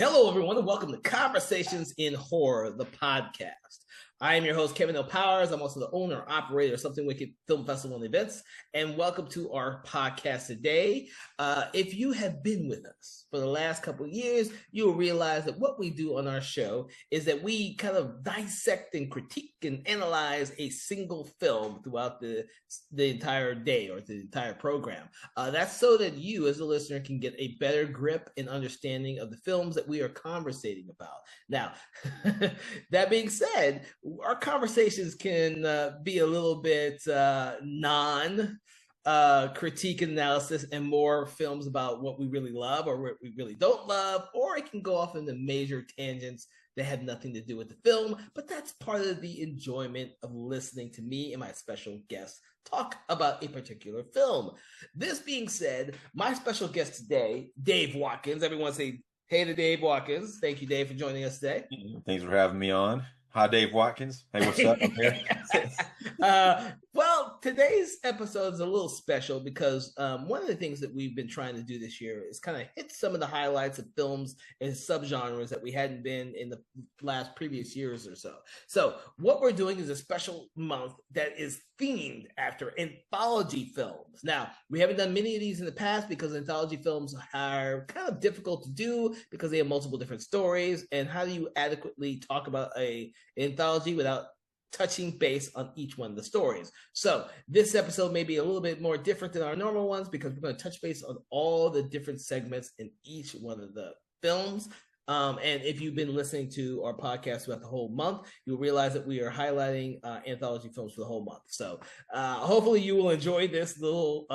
Hello, everyone, and welcome to Conversations in Horror, the podcast. I am your host, Kevin L. Powers. I'm also the owner, operator of Something Wicked Film Festival and Events. And welcome to our podcast today. If you have been with us for the last couple of years, you will realize that what we do on our show is that we kind of dissect and critique and analyze a single film throughout the entire day or the entire program. That's so that you, as a listener, can get a better grip and understanding of the films that we are conversating about. Now, that being said, our conversations can be a little bit critique and analysis and more films about what we really love or what we really don't love, or it can go off into major tangents that have nothing to do with the film, but that's part of the enjoyment of listening to me and my special guests talk about a particular film. This being said, my special guest today, Dave Watkins. Everyone say hey to Dave Watkins. Thank you, Dave, for joining us today. Thanks for having me on. Hi, Dave Watkins. Hey, what's up? I'm here. Well, today's episode is a little special because one of the things that we've been trying to do this year is kind of hit some of the highlights of films and subgenres that we hadn't been in the last previous years or so. So what we're doing is a special month that is themed after anthology films. Now, we haven't done many of these in the past because anthology films are kind of difficult to do because they have multiple different stories. And how do you adequately talk about an anthology without touching base on each one of the stories? So this episode may be a little bit more different than our normal ones because we're going to touch base on all the different segments in each one of the films. And if you've been listening to our podcast throughout the whole month, you'll realize that we are highlighting anthology films for the whole month. So hopefully you will enjoy this little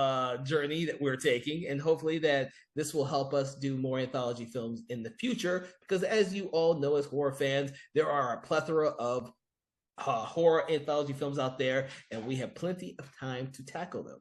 journey that we're taking, and hopefully that this will help us do more anthology films in the future, because as you all know as horror fans, there are a plethora of horror anthology films out there, and we have plenty of time to tackle them.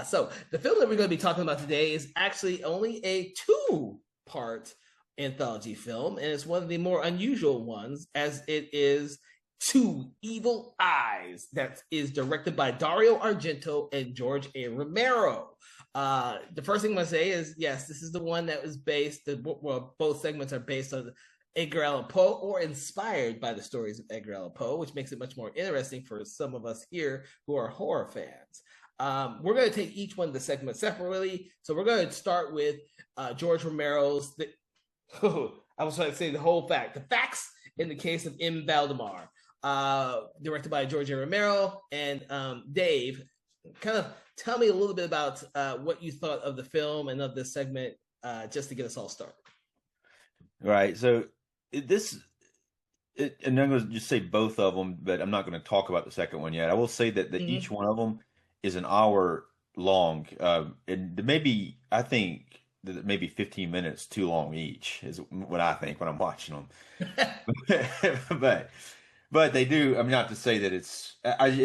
So the film that we're going to be talking about today is actually only a two-part anthology film, and it's one of the more unusual ones, as it is Two Evil Eyes, that is directed by Dario Argento and George A. Romero. The first thing I'm going to say is, yes, this is the one that was based, well, both segments are based on Edgar Allan Poe or inspired by the stories of Edgar Allan Poe, which makes it much more interesting for some of us here who are horror fans. We're going to take each one of the segments separately. So we're going to start with George Romero's, I was trying to say the facts in the case of M. Valdemar, directed by George A. Romero. And Dave, kind of tell me a little bit about what you thought of the film and of this segment, just to get us all started. Right. So and I'm going to just say both of them, but I'm not going to talk about the second one yet. I will say that each one of them is an hour long, and maybe I think that maybe 15 minutes too long each is what I think when I'm watching them. But they do. I mean, not to say that it's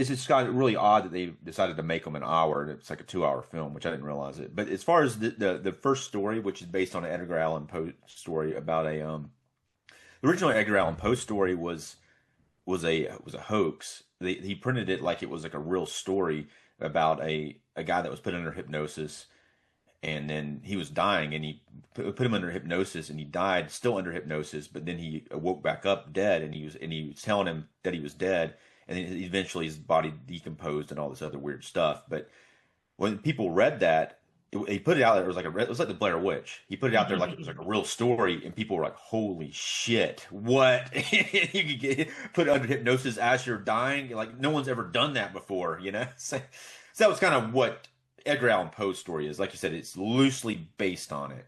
just kind of really odd that they decided to make them an hour. And it's like a 2-hour film, which I didn't realize it. But as far as the first story, which is based on an Edgar Allan Poe story about the original Edgar Allan Poe story was a hoax. He printed it like it was like a real story about a guy that was put under hypnosis, and then he was dying, and he put him under hypnosis, and he died still under hypnosis. But then he woke back up dead, and he was telling him that he was dead, and then eventually his body decomposed and all this other weird stuff. But when people read that, he put it out there. It was like the Blair Witch. He put it out there like it was like a real story, and people were like, "Holy shit, what? You could get put under hypnosis as you're dying? Like no one's ever done that before, you know?" So that was kind of what Edgar Allan Poe's story is. Like you said, it's loosely based on it.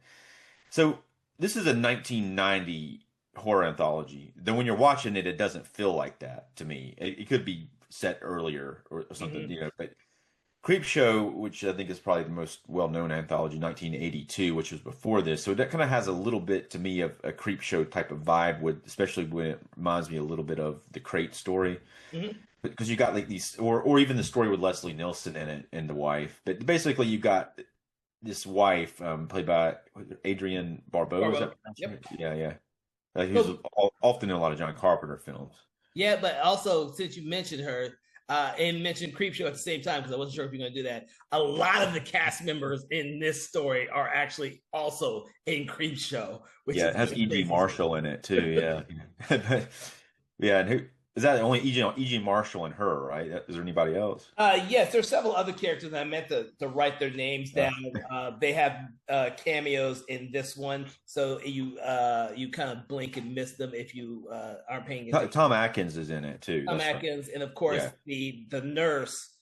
So this is a 1990 horror anthology. Then when you're watching it, it doesn't feel like that to me. It could be set earlier or something, you know. But Creepshow, which I think is probably the most well-known anthology, 1982, which was before this. So that kind of has a little bit to me of a Creepshow type of vibe, especially when it reminds me a little bit of the Crate story. Because you got like these, or even the story with Leslie Nielsen in it and the wife. But basically, you got this wife played by Adrienne Barbeau. Yep. Yeah. He was often in a lot of John Carpenter films. Yeah, but also since you mentioned her, and mention Creepshow at the same time because I wasn't sure if you're going to do that. A lot of the cast members in this story are actually also in Creepshow, which Yeah, is it has E.G. crazy. Marshall in it too. Yeah, but, yeah. And who is that? Only E.G. Marshall and her, right? Is there anybody else? Yes, there's several other characters. I meant to write their names down. They have cameos in this one, so you kind of blink and miss them if you aren't paying attention. Tom Atkins is in it too. Tom Atkins, right. And of course the nurse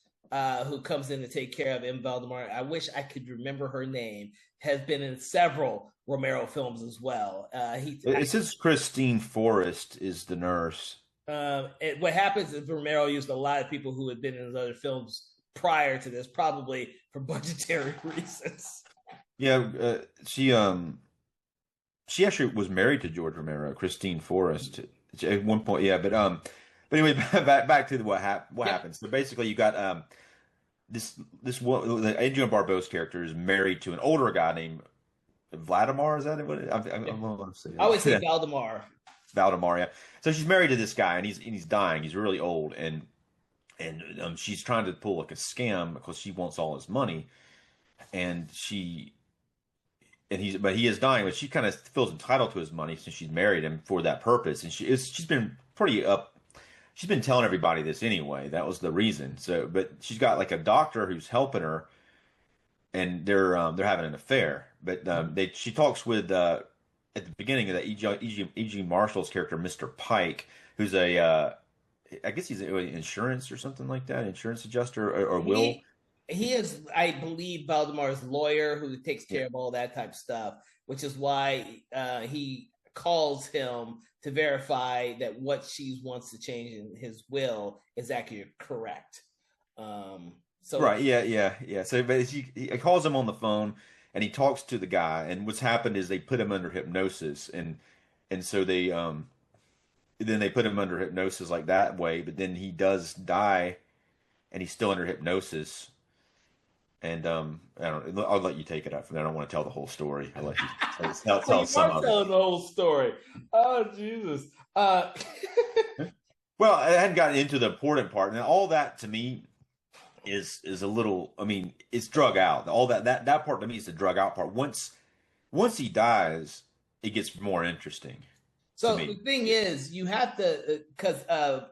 who comes in to take care of M. Valdemar. I wish I could remember her name. Has been in several Romero films as well. It says Christine Forrest is the nurse. What happens is Romero used a lot of people who had been in his other films prior to this, probably for budgetary reasons. Yeah, she actually was married to George Romero, Christine Forrest, at one point. Yeah, but anyway, back to what happens. So basically, you got this Adrian Barbeau's character is married to an older guy named Vladimir. Is that what I always say Valdemar. Valdemar, yeah. So she's married to this guy, and he's dying. He's really old, and she's trying to pull like a scam because she wants all his money, but he is dying, but she kind of feels entitled to his money since she's married him for that purpose, and she's been pretty up. She's been telling everybody this anyway. That was the reason. So, but she's got like a doctor who's helping her, and they're having an affair. But she talks with at the beginning of that E.G. Marshall's character, Mr. Pike, who's I guess he's an insurance or something like that, insurance adjuster or will. He is, I believe, Valdemar's lawyer who takes care of all that type of stuff, which is why he calls him to verify that what she wants to change in his will is actually correct. Right, yeah. So but he calls him on the phone and he talks to the guy, and what's happened is they put him under hypnosis, and so then they put him under hypnosis like that way, but then he does die, and he's still under hypnosis. And I'll let you take it up from there. I don't want to tell the whole story. I'll let you tell some of it. Telling the whole story. Oh Jesus! Well, I hadn't gotten into the important part, and all that to me is a little. I mean, it's drug out. All that part to me is the drug out part. Once he dies, it gets more interesting. So the thing is, you have to, because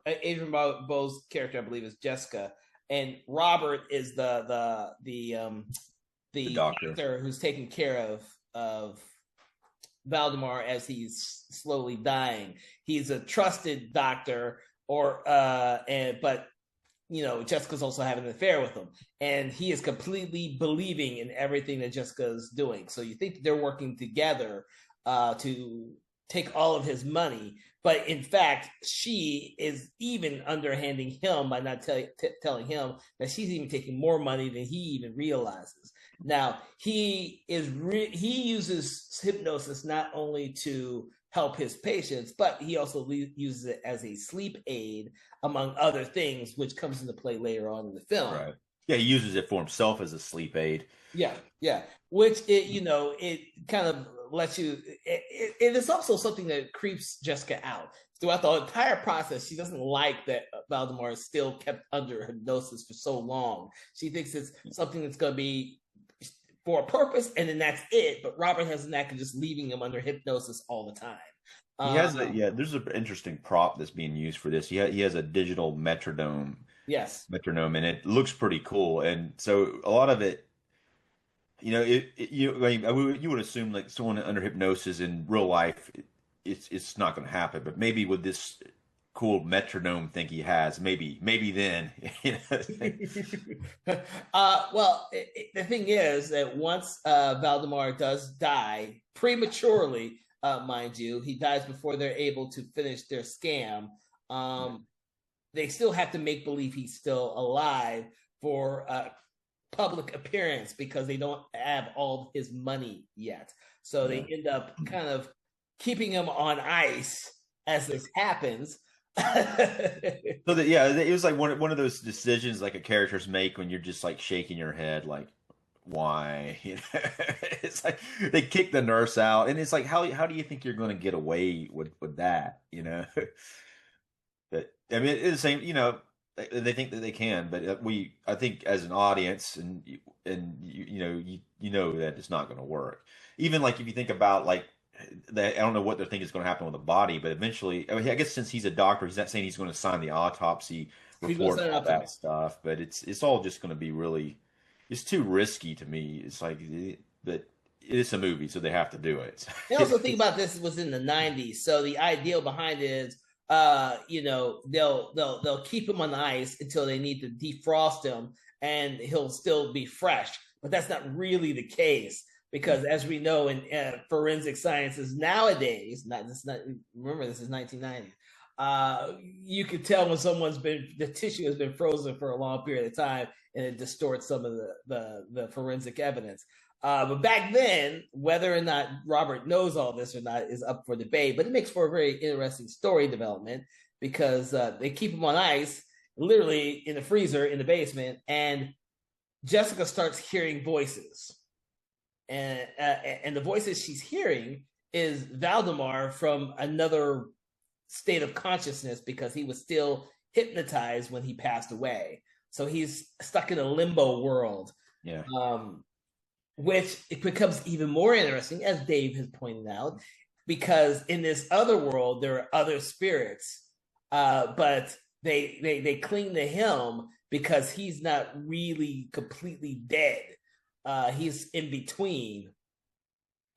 Adrian Barbeau's character, I believe, is Jessica. And Robert is the doctor who's taking care of Valdemar as he's slowly dying. He's a trusted doctor, but Jessica's also having an affair with him, and he is completely believing in everything that Jessica's doing. So you think they're working together to take all of his money. But in fact, she is even underhanding him by not telling him that she's even taking more money than he even realizes. Now, he uses hypnosis not only to help his patients, but he also uses it as a sleep aid, among other things, which comes into play later on in the film. Right. Yeah, he uses it for himself as a sleep aid. Yeah. Which it kind of lets you. It is also something that creeps Jessica out throughout the entire process. She doesn't like that Valdemar is still kept under hypnosis for so long. She thinks it's something that's going to be for a purpose, and then that's it. But Robert has a knack of just leaving him under hypnosis all the time. He has there's an interesting prop that's being used for this. He has a digital metronome. Yes. Metronome, and it looks pretty cool. And so a lot of it, you would assume like someone under hypnosis in real life, it's not going to happen. But maybe with this cool metronome thing he has, maybe then. Well, the thing is that once Valdemar does die prematurely, mind you, he dies before they're able to finish their scam. They still have to make believe he's still alive for public appearance because they don't have all his money yet. So they end up kind of keeping him on ice as this happens. It was like one of those decisions like a characters make when you're just like shaking your head like, why? It's like they kick the nurse out, and it's like how do you think you're going to get away with that? But I mean, it's the same. they think that they can, but I think as an audience, you know that it's not going to work. Even like if you think about like that, I don't know what they're thinking is going to happen with the body, but eventually, I mean, I guess since he's a doctor, he's not saying he's going to sign the autopsy He's gonna report set and it all up for me. that stuff, but it's all just going to be really, it's too risky to me. It's like, but it is a movie, so they have to do it. And also think about this was in the '90s, so the ideal behind it is, they'll keep him on ice until they need to defrost him, and he'll still be fresh. But that's not really the case because, as we know in forensic sciences nowadays, not remember this is 1990. You can tell when the tissue has been frozen for a long period of time, and it distorts some of the forensic evidence. But back then, whether or not Robert knows all this or not is up for debate. But it makes for a very interesting story development because they keep him on ice, literally in the freezer in the basement, and Jessica starts hearing voices, and the voices she's hearing is Valdemar from another state of consciousness because he was still hypnotized when he passed away. So he's stuck in a limbo world. Yeah. Which it becomes even more interesting, as Dave has pointed out, because in this other world there are other spirits, but they cling to him because he's not really completely dead. He's in between,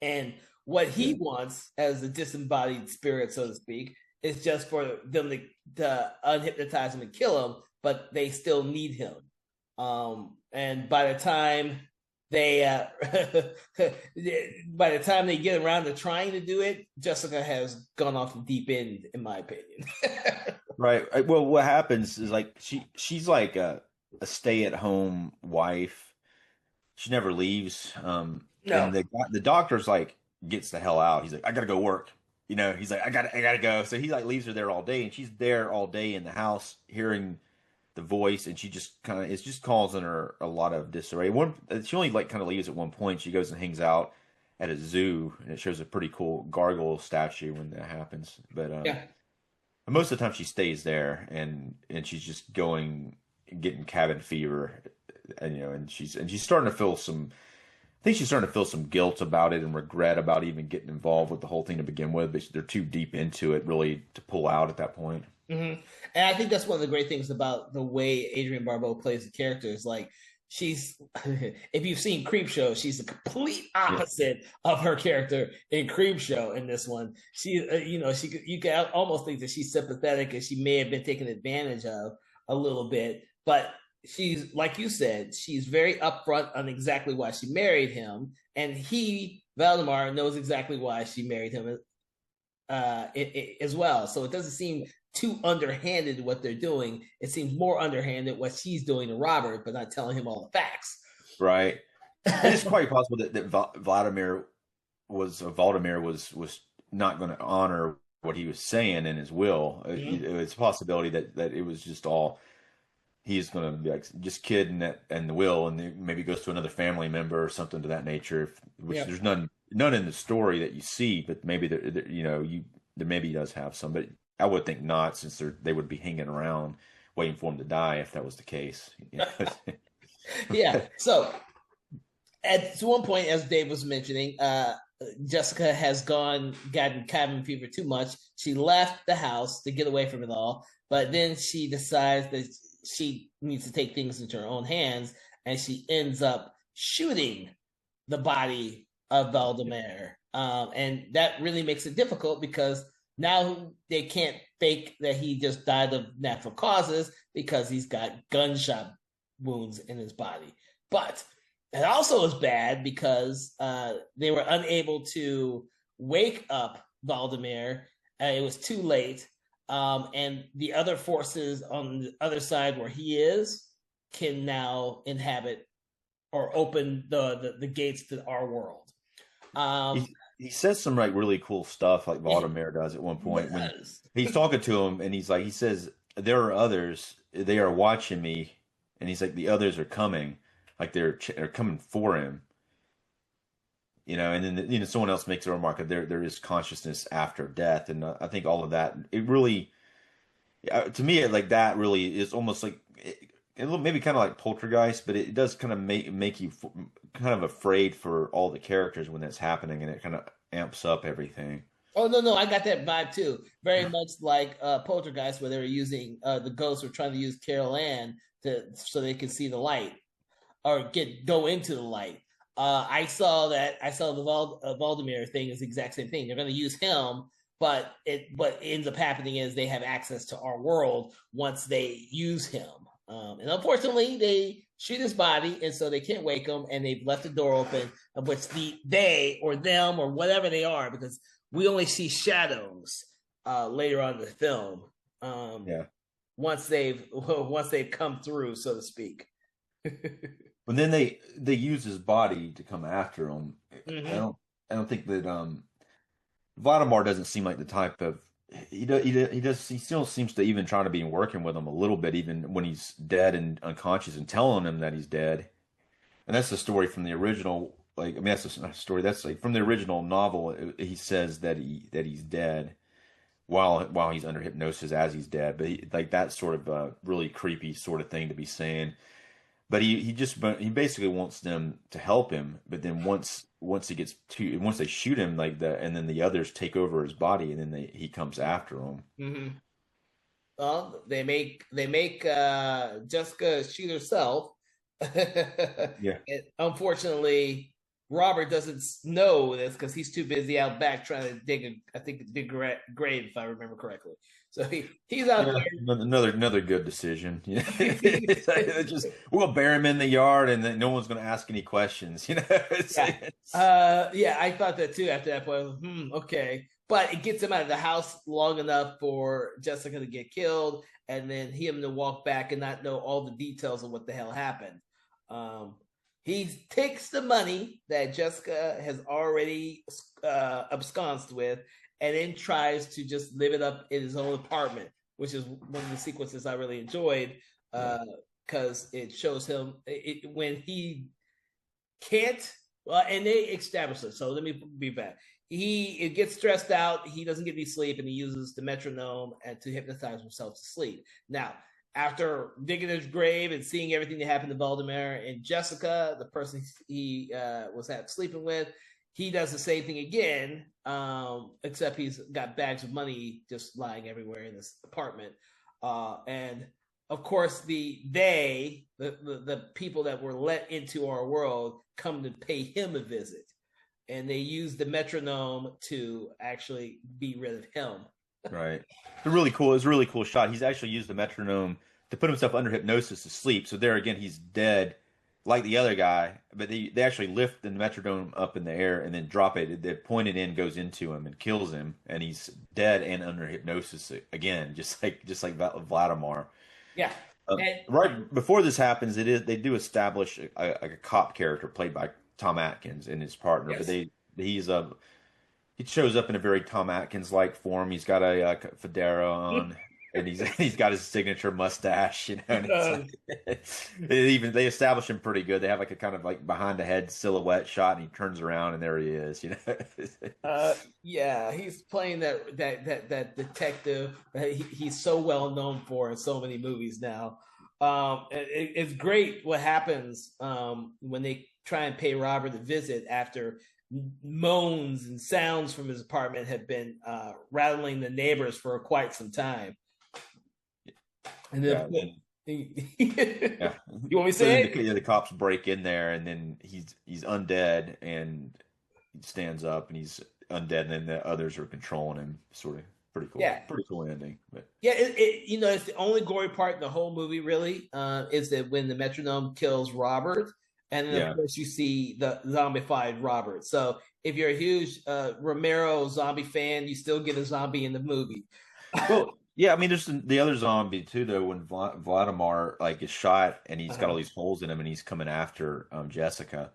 and what he wants as a disembodied spirit, so to speak, is just for them to unhypnotize him and kill him, but they still need him. And by the time by the time they get around to trying to do it, Jessica has gone off the deep end, in my opinion. Right. Well, what happens is like she's like a stay-at-home wife. She never leaves. And No. the doctor's like gets the hell out. He's like, I gotta go work. You know, he's like, I gotta go. So he like leaves her there all day, and she's there all day in the house hearing the voice, and she just kind of it's just causing her a lot of disarray. She only like kind of leaves at one point. She goes and hangs out at a zoo, and it shows a pretty cool gargoyle statue when that happens. But Yeah. most of the time she stays there, and she's just getting cabin fever, and and she's starting to feel some. I think she's starting to feel some guilt about it and regret about even getting involved with the whole thing to begin with. But they're too deep into it really to pull out at that point. Mm-hmm. And I think that's one of the great things about the way Adrienne Barbeau plays the character is like she's, if you've seen Creepshow, she's the complete opposite of her character in Creepshow. In this one, she, you can almost think that she's sympathetic and she may have been taken advantage of a little bit, but she's like you said, she's very upfront on exactly why she married him, and Valdemar knows exactly why she married him as well. So it doesn't seem too underhanded what they're doing. It seems more underhanded what she's doing to Robert, but not telling him all the facts. Right. And it's quite possible that Vladimir was not going to honor what he was saying in his will. Mm-hmm. It's a possibility that it was just all he's going to be like just kidding that and the will, and maybe goes to another family member or something to that nature. Which there's none in the story that you see, but maybe there maybe he does have some, but I would think not, since they would be hanging around waiting for him to die if that was the case. Yeah. So at one point, as Dave was mentioning, Jessica has gotten cabin fever too much. She left the house to get away from it all, but then she decides that she needs to take things into her own hands, and she ends up shooting the body of Valdemar. And that really makes it difficult because now they can't fake that he just died of natural causes because he's got gunshot wounds in his body. But it also is bad because they were unable to wake up Valdemar. It was too late. And the other forces on the other side where he is can now inhabit or open the gates to our world. He says some like really cool stuff, like Valdemar does at one point when he's talking to him, and he says there are others, they are watching me, and he's like the others are coming, like they're coming for him, and then someone else makes a remark that there is consciousness after death, and I think all of that it really To me, like that really is almost like maybe kind of like Poltergeist, but it does kind of make you kind of afraid for all the characters when that's happening, and it kind of amps up everything. Oh no, I got that vibe too. Very much like Poltergeist, where they were using the ghosts were trying to use Carol Ann to so they could see the light or go into the light. I saw that. I saw the Valdemar thing is the exact same thing. They're going to use him, but what ends up happening is they have access to our world once they use him. And unfortunately, they shoot his body, and so they can't wake him, and they've left the door open, of which they or them or whatever they are, because we only see shadows later on in the film. Yeah. Once they've come through, so to speak. But then they use his body to come after him. Mm-hmm. I don't think that Vladimir doesn't seem like the type of he still seems to even try to be working with him a little bit, even when he's dead and unconscious, and telling him that he's dead. And that's the story from the original. Like, I mean, that's a story. That's like from the original novel. He says that he's dead while he's under hypnosis as he's dead. But like that sort of really creepy sort of thing to be saying. But he basically wants them to help him. But then once they shoot him and then the others take over his body, and then he comes after them. Mm-hmm. Well, they make Jessica shoot herself. Yeah. And unfortunately, Robert doesn't know this because he's too busy out back trying to dig grave, if I remember correctly. So he's out Yeah, there. another good decision. Yeah, just we'll bury him in the yard, and then no one's going to ask any questions. Yeah. Yeah, I thought that too after that point. Okay. But it gets him out of the house long enough for Jessica to get killed and then him to walk back and not know all the details of what the hell happened. Um, he takes the money that Jessica has already absconded with and then tries to just live it up in his own apartment, which is one of the sequences I really enjoyed because it shows him when he can't. Well, and they establish it. So let me be back. It gets stressed out. He doesn't get any sleep, and he uses the metronome to hypnotize himself to sleep. Now, after digging his grave and seeing everything that happened to Valdemar and Jessica, the person he was sleeping with, he does the same thing again, except he's got bags of money just lying everywhere in this apartment. And of course, the people that were let into our world come to pay him a visit, and they use the metronome to actually be rid of him. Right. It's really cool. It's a really cool shot. He's actually used the metronome to put himself under hypnosis to sleep. So there again, he's dead, like the other guy. But they actually lift the metronome up in the air and then drop it. They point it in, goes into him, and kills him, and he's dead and under hypnosis again, just like Vladimir. Yeah. Right before this happens, they do establish a cop character played by Tom Atkins and his partner, Yes. but he shows up in a very Tom Atkins like form. He's got a fedora on, and he's got his signature mustache, And they establish him pretty good. They have like a kind of like behind the head silhouette shot, and he turns around, and there he is. Yeah, he's playing that detective that he's so well known for in so many movies now. It's great what happens when they try and pay Robert a visit after moans and sounds from his apartment have been rattling the neighbors for quite some time. And then, yeah. You want me to say it? The cops break in there, and then he's undead, and he stands up, and he's undead, and then the others are controlling him. Sort of pretty cool. Yeah, pretty cool ending. But yeah, it's the only gory part in the whole movie. Really, is that when the metronome kills Robert, and then of course you see the zombified Robert. So if you're a huge Romero zombie fan, you still get a zombie in the movie. Well, yeah, I mean, there's the other zombie too, though. When Vladimir like is shot and he's got all these holes in him, and he's coming after Jessica.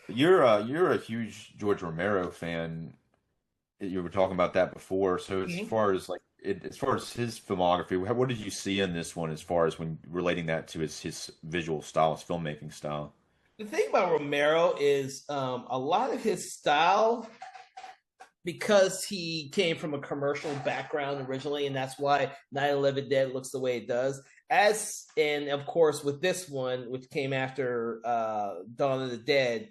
You're a huge George Romero fan. You were talking about that before. So as far as as far as his filmography, what did you see in this one as far as when relating that to his visual style, his filmmaking style? The thing about Romero is a lot of his style because he came from a commercial background originally, and that's why Night of the Living Dead looks the way it does. As and of course with this one, which came after Dawn of the Dead,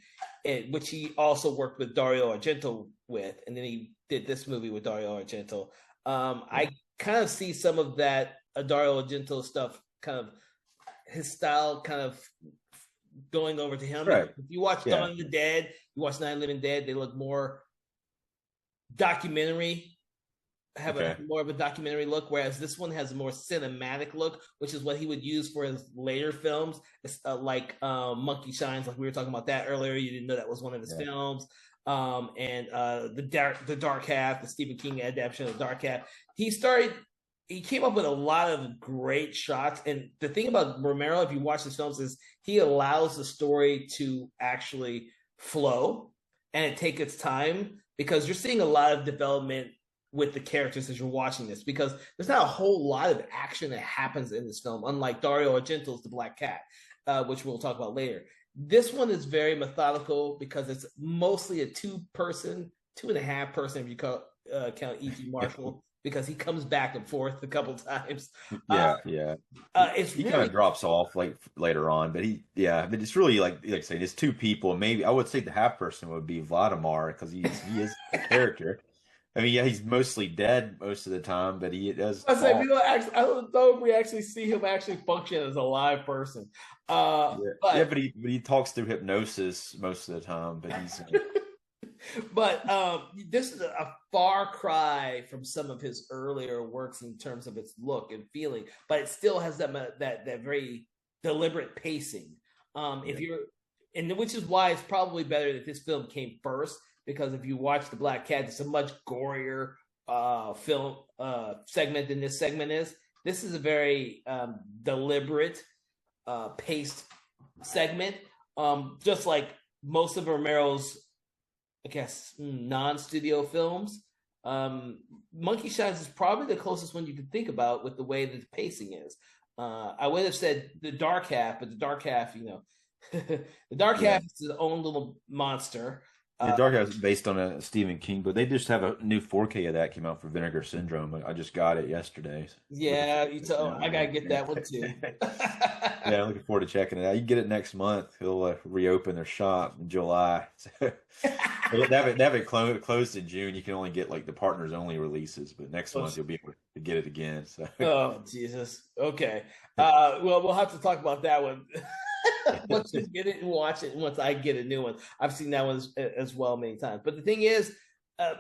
which he also worked with Dario Argento with, and then he did this movie with Dario Argento. Yeah. I kind of see some of that Dario Argento stuff, kind of his style, kind of going over to him. Right. If you watch Yeah. Dawn of the Dead, you watch Night of the Living Dead, they look more documentary, have a Okay. more of a documentary look, whereas this one has a more cinematic look, which is what he would use for his later films. It's, like Monkey Shines, like we were talking about that earlier. You didn't know that was one of his Yeah. films. And the Dark Half, the Stephen King adaptation of the Dark Half. He came up with a lot of great shots. And the thing about Romero, if you watch his films, is he allows the story to actually flow and it take its time, because you're seeing a lot of development with the characters as you're watching this, because there's not a whole lot of action that happens in this film, unlike Dario Argento's The Black Cat, which we'll talk about later. This one is very methodical because it's mostly a two and a half person, if you count E.G. Marshall, because he comes back and forth a couple times. Yeah, yeah. It's He kind really of drops off like later on, but yeah, but it's really like I saying, it's two people. Maybe I would say the half person would be Vladimir because he is a character. I mean, yeah, he's mostly dead most of the time, but he does I say we talk. don't actually. I don't know if we actually see him actually function as a live person. Yeah, yeah, But but he talks through hypnosis most of the time. But he's but this is a far cry from some of his earlier works in terms of its look and feeling, but it still has that very deliberate pacing. yeah, If you're, and which is why it's probably better that this film came first, because if you watch The Black Cat, it's a much gorier film segment than this segment is. This is a very deliberate paced segment, just like most of Romero's, I guess, non-studio films. Monkey Shines is probably the closest one you can think about with the way that the pacing is. I would have said The Dark Half, but The Dark Half, the Dark yeah. Half is its own little monster. Yeah, Uh, Dark House is based on a Stephen King, but they just have a new 4K of that came out for Vinegar Syndrome. I just got it yesterday. Looking yeah, forward to checking I gotta get that one too. it out. Yeah, I'm looking forward to checking it out. You can get it next month. He'll reopen their shop in July. So they have it closed in June. You can only get like the partners only releases, but next month you'll be able to get it again. So Oh Jesus. Okay. Well, we'll have to talk about that one once you get it and watch it. Once I get a new one, I've seen that one as well many times. But the thing is, uh,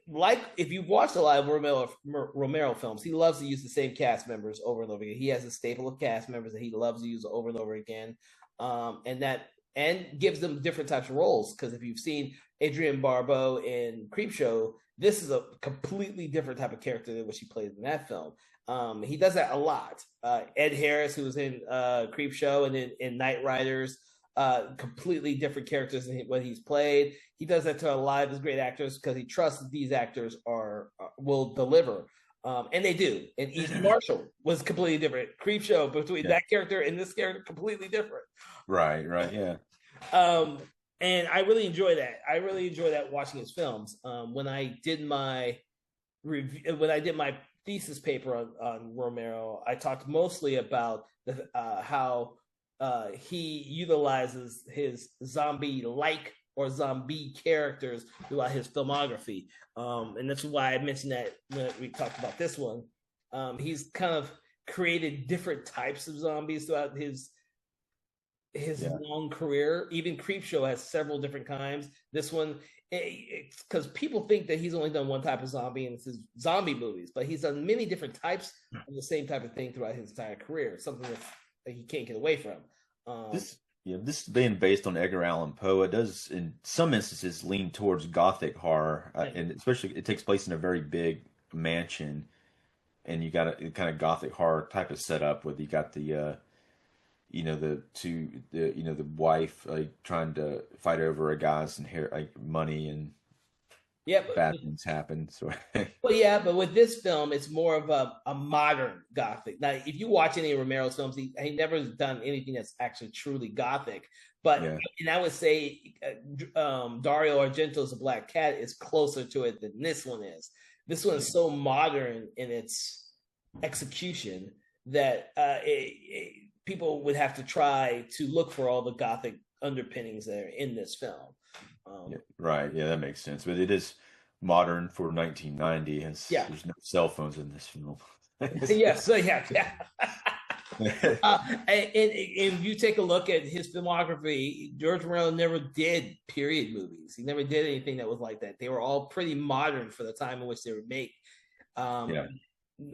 like if you've watched a lot of Romero films, he loves to use the same cast members over and over again. He has a staple of cast members that he loves to use over and over again, and gives them different types of roles. Because if you've seen Adrienne Barbeau in Creepshow, this is a completely different type of character than what she played in that film. He does that a lot. Ed Harris, who was in Creepshow and in Night Riders, completely different characters than what he's played. He does that to a lot of his great actors because he trusts that these actors will deliver. And they do. And E.G. Marshall was completely different. Creepshow, between yeah, that character and this character, completely different. right, yeah, Um, and I really enjoy that. I really enjoy that watching his films. When I did my review, when I did my thesis paper on Romero, I talked mostly about how he utilizes his zombie-like or zombie characters throughout his filmography, and that's why I mentioned that when we talked about this one. He's kind of created different types of zombies throughout his yeah. long career. Even Creepshow has several different kinds. This one, it's because people think that he's only done one type of zombie and it's his zombie movies, but he's done many different types of the same type of thing throughout his entire career. Something that he can't get away from. This yeah, this being based on Edgar Allan Poe, it does in some instances lean towards gothic horror, and especially it takes place in a very big mansion, and you got a kind of gothic horror type of setup with you got the the wife like trying to fight over a guy's inherit like money, and Yeah, bad things happen. So well, yeah, but with this film, it's more of a modern gothic. Now, if you watch any of Romero's films, he never has done anything that's actually truly gothic. But yeah, and I would say Dario Argento's The Black Cat is closer to it than this one is. This one yeah, is so modern in its execution that people would have to try to look for all the gothic underpinnings that are in this film. yeah, Um, right. Yeah, that makes sense. But it is modern for 1990, and yeah, there's no cell phones in this film. yes, so yeah. And you take a look at his filmography, George Romero never did period movies. He never did anything that was like that. They were all pretty modern for the time in which they were made. Um, Yeah,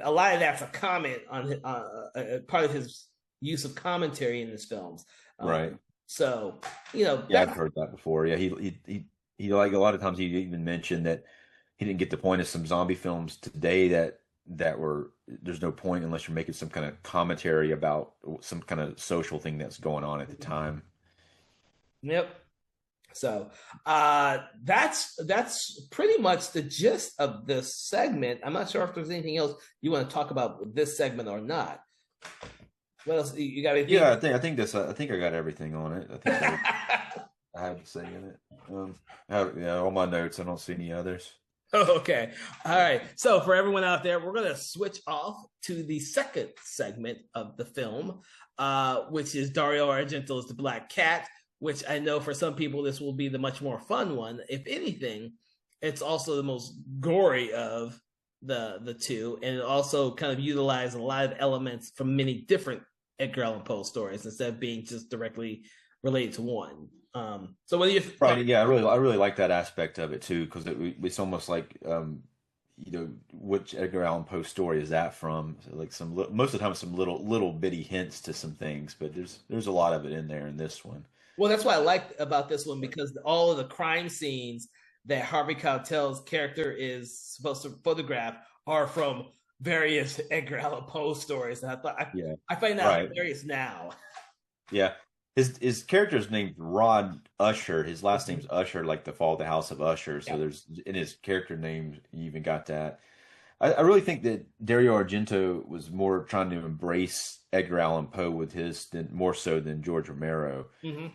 a lot of that's a comment on part of his use of commentary in his films. right. So Yeah, I've heard that before. Yeah, he like a lot of times he even mentioned that he didn't get the point of some zombie films today that were there's no point unless you're making some kind of commentary about some kind of social thing that's going on at the time. Yep. So that's pretty much the gist of this segment. I'm not sure if there's anything else you want to talk about with this segment or not. What else you got? Anything? Yeah, I think I got everything on it. I think I had to say in it. Yeah, all my notes. I don't see any others. Okay. All right. So for everyone out there, we're going to switch off to the second segment of the film, which is Dario Argento's The Black Cat, which I know for some people this will be the much more fun one. If anything, it's also the most gory of the two, and it also kind of utilized a lot of elements from many different Edgar Allan Poe stories instead of being just directly related to one. So what do you Right. Yeah, I really like that aspect of it too, because it's almost like which Edgar Allan Poe story is that from? So like most of the time some little bitty hints to some things, but there's a lot of it in there in this one. Well, that's what I like about this one because all of the crime scenes that Harvey Keitel's character is supposed to photograph are from various Edgar Allan Poe stories, and Yeah. I find that Right. hilarious now. Yeah. His character's named Rod Usher. His last name's Usher, like the Fall of the House of Usher. So Yeah. there's in his character name, you even got that. I really think that Dario Argento was more trying to embrace Edgar Allan Poe with his more so than George Romero, Mm-hmm.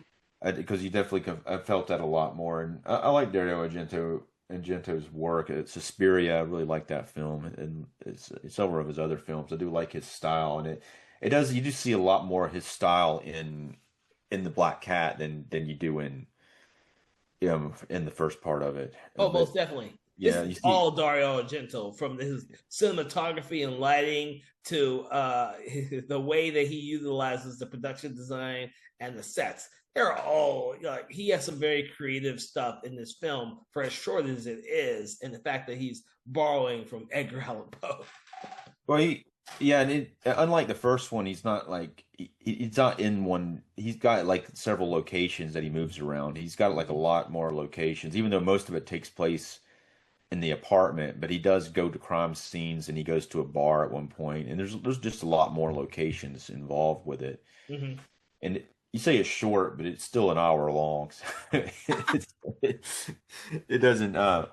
because you definitely I felt that a lot more. And I like Dario Argento's work. Suspiria, I really like that film, and it's several of his other films. I do like his style, and it does you do see a lot more of his style in the Black Cat than you do in the first part of it. Oh, But most definitely. This yeah, you is see, all Dario Argento, from his cinematography and lighting to the way that he utilizes the production design and the sets. They're all like he has some very creative stuff in this film for as short as it is, and the fact that he's borrowing from Edgar Allan Poe. well, yeah, and unlike the first one, he's not like he's not in one. He's got like several locations that he moves around. He's got like a lot more locations, even though most of it takes place in the apartment. But he does go to crime scenes, and he goes to a bar at one point, and there's just a lot more locations involved with it. Mm-hmm. And you say it's short, but it's still an hour long. It's, it, it doesn't. Now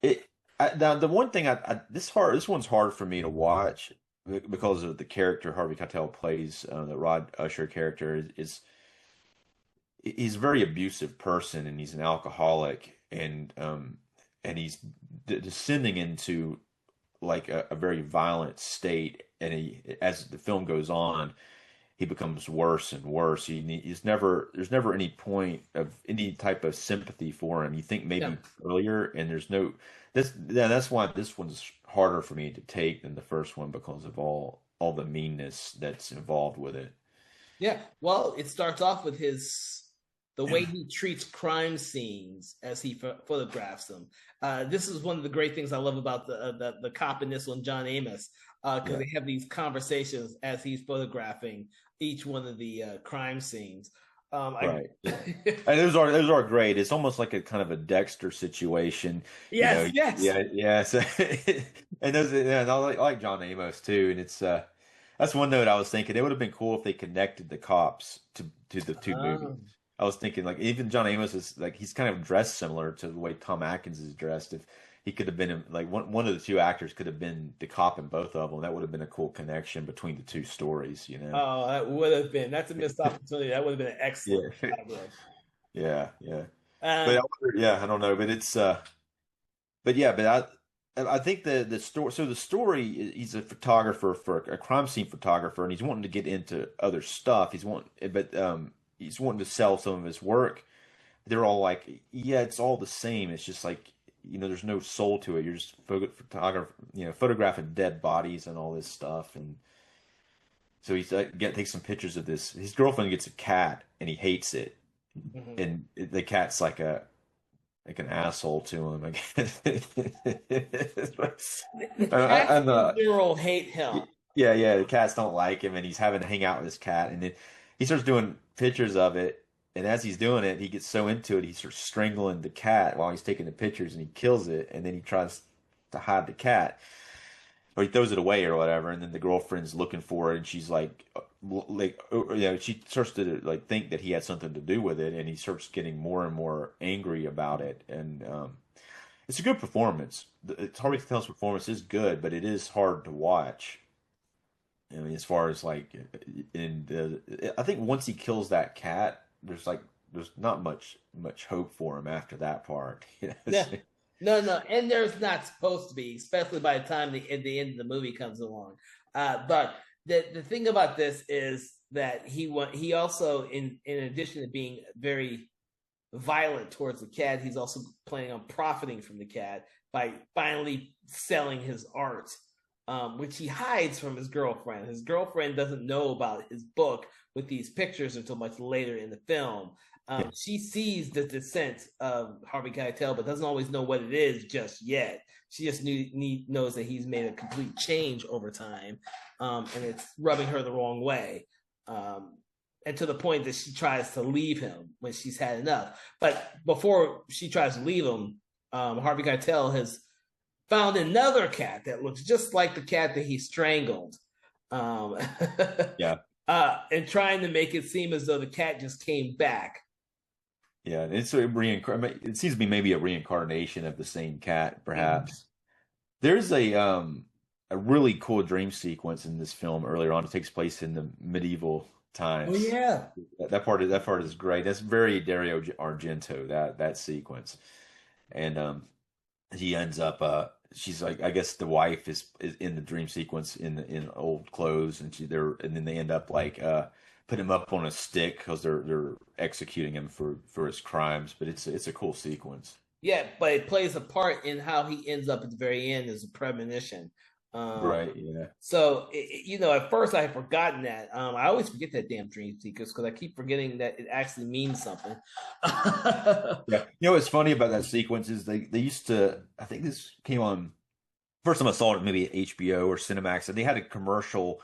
the one thing this one's hard for me to watch because of the character Harvey Keitel plays, the Rod Usher character is he's a very abusive person, and he's an alcoholic, and he's descending into like a very violent state, and as the film goes on he becomes worse and worse. There's never any point of any type of sympathy for him. You think Yeah. maybe earlier, and there's no that's why this one's harder for me to take than the first one because of all the meanness that's involved with it. Yeah. Well, it starts off with the way he treats crime scenes as he photographs them. This is one of the great things I love about the cop in this one, John Amos, because Yeah. they have these conversations as he's photographing each one of the crime scenes. Right. And those are great. It's almost like a kind of a Dexter situation, Yes, yes. Yeah, yeah. So, and I like John Amos too. And it's that's one note I was thinking. It would have been cool if they connected the cops to the two Ah, movies. I was thinking like even John Amos is like he's kind of dressed similar to the way Tom Atkins is dressed. If he could have been like one of the two actors could have been the cop in both of them, that would have been a cool connection between the two stories, you know? Oh, that would have been. That's a missed opportunity. That would have been an excellent. Yeah, Collaboration. yeah, yeah. But Um, yeah, I don't know, but it's but yeah, but I think the story. So the story, he's a photographer for a crime scene photographer, and he's wanting to get into other stuff. He's wanting to sell some of his work. They're all like, yeah, it's all the same. It's just like there's no soul to it. You're just photograph, photographing dead bodies and all this stuff. And so he's takes some pictures of this. His girlfriend gets a cat, and he hates it. mhm. And the cat's like an asshole to him. I guess. The cats And in general hate him. yeah, the cats don't like him, and he's having to hang out with his cat, and then he starts doing pictures of it. And as he's doing it, he gets so into it, he starts strangling the cat while he's taking the pictures, and he kills it, and then he tries to hide the cat, or he throws it away or whatever, and then the girlfriend's looking for it, and she's she starts to like think that he had something to do with it, and he starts getting more and more angry about it, and it's a good performance. Harvey Keitel's performance is good, but it is hard to watch. I mean, as far as like I think once he kills that cat, there's not much hope for him after that part. Yeah. No, no, and there's not supposed to be, especially by the time the end of the movie comes along. But the thing about this is that he also in addition to being very violent towards the cat, he's also planning on profiting from the cat by finally selling his art, which he hides from his girlfriend. His girlfriend doesn't know about his book with these pictures until much later in the film. Yeah, She sees the descent of Harvey Keitel, but doesn't always know what it is just yet. She just knows that he's made a complete change over time, and it's rubbing her the wrong way. And to the point that she tries to leave him when she's had enough. But before she tries to leave him, Harvey Keitel has found another cat that looks just like the cat that he strangled. Um, yeah, and trying to make it seem as though the cat just came back. yeah. It's a it seems to be maybe a reincarnation of the same cat, perhaps. There's a really cool dream sequence in this film earlier on. It takes place in the medieval Oh times. yeah, That part is great. That's very Dario Argento, that sequence. And he ends up she's like, I guess the wife is in the dream sequence in old clothes, and and then they end up like put him up on a stick because they're executing him for his crimes. But it's a cool sequence. yeah, but it plays a part in how he ends up at the very end as a premonition. Um, Right, yeah. so at first I had forgotten that. I always forget that damn dream sequence because I keep forgetting that it actually means something. Yeah. What's funny about that sequence is they used to, I think this came on first time I saw it maybe at HBO or Cinemax, and they had a commercial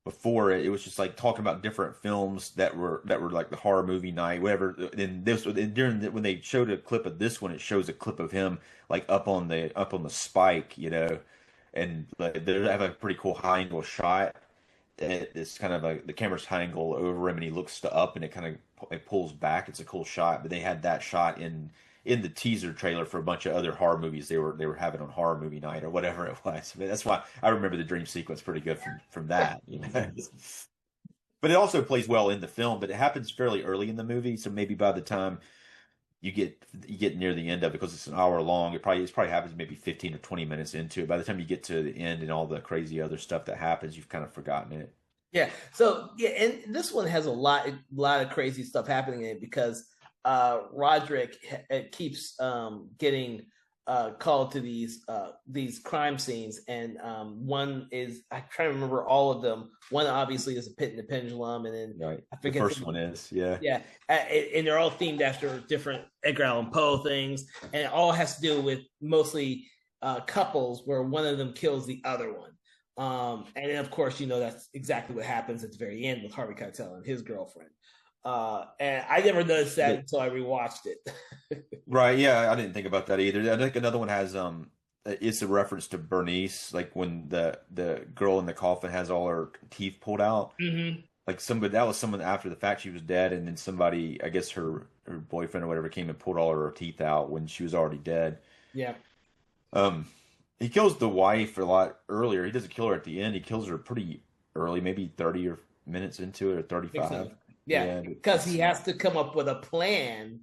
before it. It was just like talking about different films that were like the horror movie night, whatever. And when they showed a clip of this one, it shows a clip of him like up on the spike, and like they have a pretty cool high angle shot. It's kind of like the camera's high angle over him, and he looks up, and it pulls back. It's a cool shot, but they had that shot in the teaser trailer for a bunch of other horror movies they were having on horror movie night or whatever it was. But that's why I remember the dream sequence pretty good from that. But it also plays well in the film, but it happens fairly early in the movie, so maybe by the time you get near the end of it, because it's an hour long, it probably happens maybe 15 or 20 minutes into it. By the time you get to the end and all the crazy other stuff that happens, you've kind of forgotten it. Yeah. So yeah, and this one has a lot of crazy stuff happening in it because Roderick keeps getting called to these crime scenes, and one is I try to remember all of them. One obviously is a Pit and the Pendulum, and then Right. I The forget first one is, yeah. yeah, and they're all themed after different Edgar Allan Poe things, and it all has to do with mostly couples where one of them kills the other one. And then of course, that's exactly what happens at the very end with Harvey Keitel and his girlfriend. And I never noticed that until I rewatched it. Right, yeah, I didn't think about that either. I think another one has it's a reference to Bernice, like when the girl in the coffin has all her teeth pulled out. Mm-hmm. like somebody that was someone after the fact she was dead, and then somebody, I guess her boyfriend or whatever, came and pulled all her teeth out when she was already dead. Yeah, Um, he kills the wife a lot earlier. He doesn't kill her at the end. He kills her pretty early, maybe 30 or minutes into it, or I think so. 35. Yeah, Yeah, because he has to come up with a plan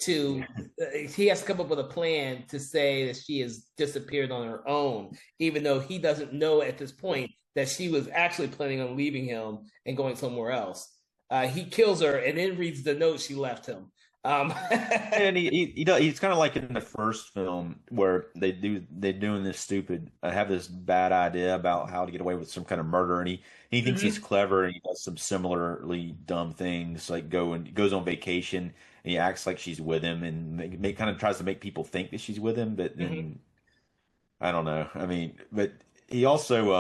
to yeah, he has to come up with a plan to say that she has disappeared on her own, even though he doesn't know at this point that she was actually planning on leaving him and going somewhere else. He kills her and then reads the note she left him. Um, and he does, he's kind of like in the first film where they're doing this stupid have this bad idea about how to get away with some kind of murder, and he thinks he's mhm, clever, and he does some similarly dumb things like goes on vacation, and he acts like she's with him, and kind of tries to make people think that she's with him, but mhm, then I don't know. I mean, but he also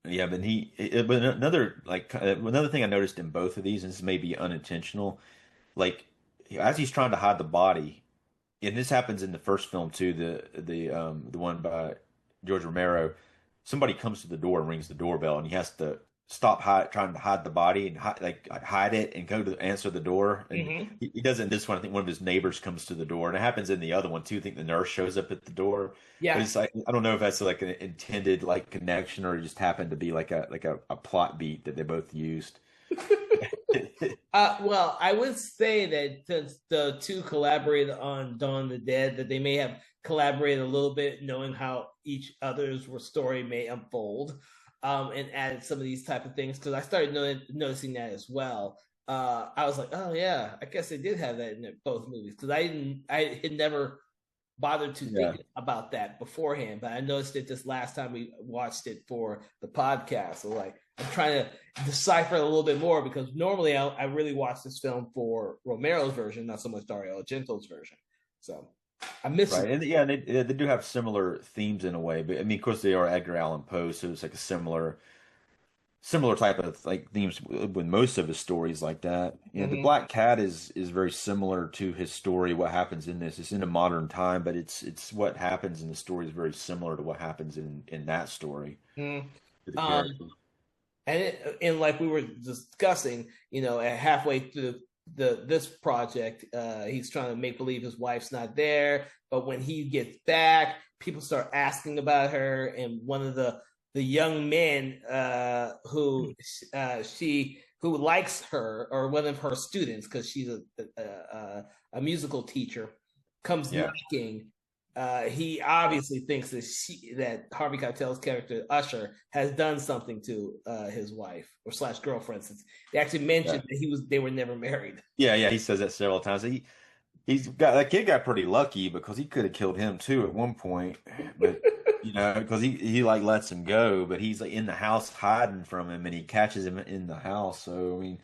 yeah, but another another thing I noticed in both of these, and this may be unintentional, like as he's trying to hide the body, and this happens in the first film too, the one by George Romero. Somebody comes to the door and rings the doorbell, and he has to stop trying to hide the body and hide it and go to answer the door. And mhm. he does it in this one. I think one of his neighbors comes to the door, and it happens in the other one too. I think the nurse shows up at the door, but Yeah. it's like I don't know if that's like an intended like connection or it just happened to be like a plot beat that they both used. Well, I would say that since the two collaborated on Dawn of the Dead, that they may have collaborated a little bit, knowing how each other's story may unfold, and added some of these type of things. Because I started noticing that as well. I was like, oh yeah, I guess they did have that in both movies because I had never bothered to think Yeah. about that beforehand, but I noticed it this last time we watched it for the podcast. So like I'm trying to decipher it a little bit more because normally I really watch this film for Romero's version, not so much Dario Argento's version. So I'm missing. Right, and yeah, they do have similar themes in a way, but I mean, of course, they are Edgar Allan Poe, so it's like a similar type of like themes with most of his stories like that. Yeah, the Mm-hmm. Black Cat is very similar to his story. What happens in this? It's in a modern time, but it's what happens in the story is very similar to what happens in that story Mm-hmm. to the Um, character. and like we were discussing, at halfway through this project, he's trying to make believe his wife's not there, but when he gets back, people start asking about her, and one of the young men who likes her, or one of her students, because she's a musical teacher, comes Yeah, knocking. He obviously thinks that Harvey Keitel's character Usher has done something to his wife or slash girlfriend. Since they actually yeah, mentioned that they were never married. yeah. He says that several times. He's got that kid got pretty lucky because he could have killed him too at one point, but because he like lets him go, but he's like in the house hiding from him, and he catches him in the house. So I mean,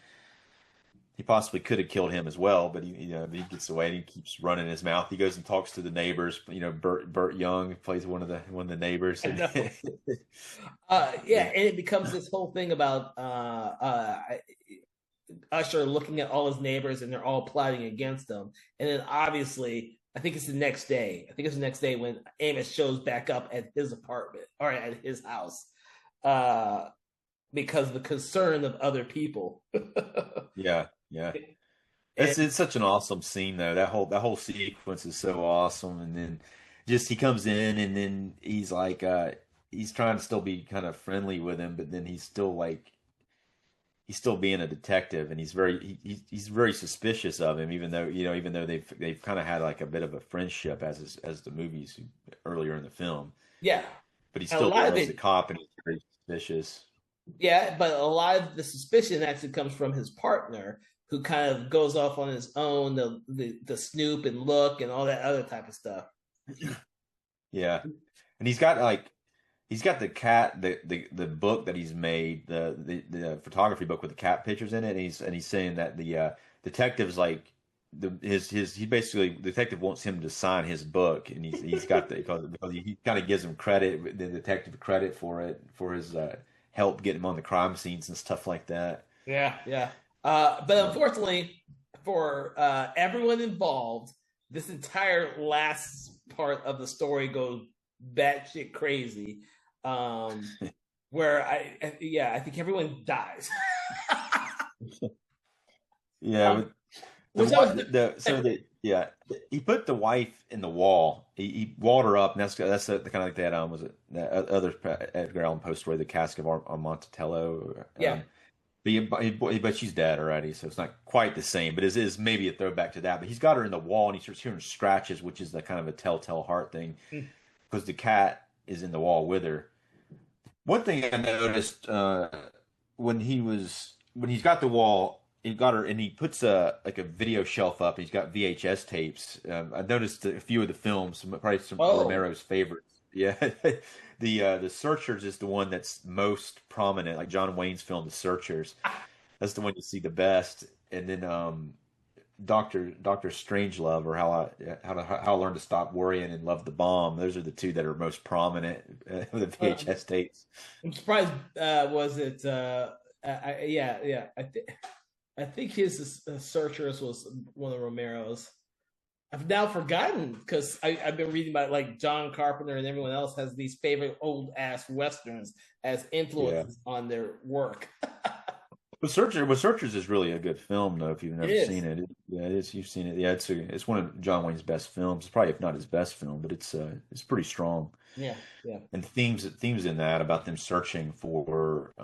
he possibly could have killed him as well, but he gets away and he keeps running his mouth. He goes and talks to the neighbors. Burt Young plays one of the neighbors. I And know. yeah, Yeah, and it becomes this whole thing about Usher looking at all his neighbors and they're all plotting against him. And then obviously, I think it's the next day. I think it's the next day when Amos shows back up at his apartment or at his house uh, because of the concern of other people. yeah, yeah. And It's such an awesome scene though. That whole sequence is so awesome. And then just he comes in and then he's like he's trying to still be kind of friendly with him, but then he's still being a detective and he's very suspicious of him, even though they've kind of had like a bit of a friendship as the movies earlier in the film. yeah, But he and a still lot of is a it, cop and he's very suspicious. yeah, but a lot of the suspicion actually comes from his partner who kind of goes off on his own, the snoop and look and all that other type of stuff. Yeah. And he's got the cat the book that he's made, the photography book with the cat pictures in it, and he's saying that the detective's like he basically the detective wants him to sign his book, and he's got the because he kind of gives him credit, the detective credit for it, for his help getting him on the crime scenes and stuff like that. Yeah, yeah. But unfortunately, for everyone involved, this entire last part of the story goes batshit crazy. Um, where I think everyone dies. Yeah, um, with the which I was the so the yeah he put the wife in the wall. He walled her up, and that's the kind of like that was it that other Edgar Allan Poe story, the Cask of Amontillado. yeah. But she's dead already, so it's not quite the same. But it is maybe a throwback to that. But he's got her in the wall, and he starts hearing scratches, which is the kind of a telltale heart thing, Mm. because the cat is in the wall with her. One thing I noticed when he's got the wall, he got her, and he puts a like a video shelf up. And he's got VHS tapes. I noticed a few of the films, probably some of Oh, Romero's favorites. Yeah, the Searchers is the one that's most prominent. Like John Wayne's film, The Searchers. That's the one you see the best. And then Doctor Strangelove, or how I learned to stop worrying and love the bomb. Those are the two that are most prominent the VHS tapes. I'm surprised. Was it? Yeah. I think his Searchers was one of Romero's. I've now forgotten because I've been reading about like John Carpenter and everyone else has these favorite old ass westerns as Yeah. influences on their work. Searchers is really a good film though. If you've It never is. seen it, yeah, it is. You've seen it. Yeah, it's one of John Wayne's best films. It's probably if not his best film, but it's pretty strong. Yeah, yeah. And themes in that about them searching for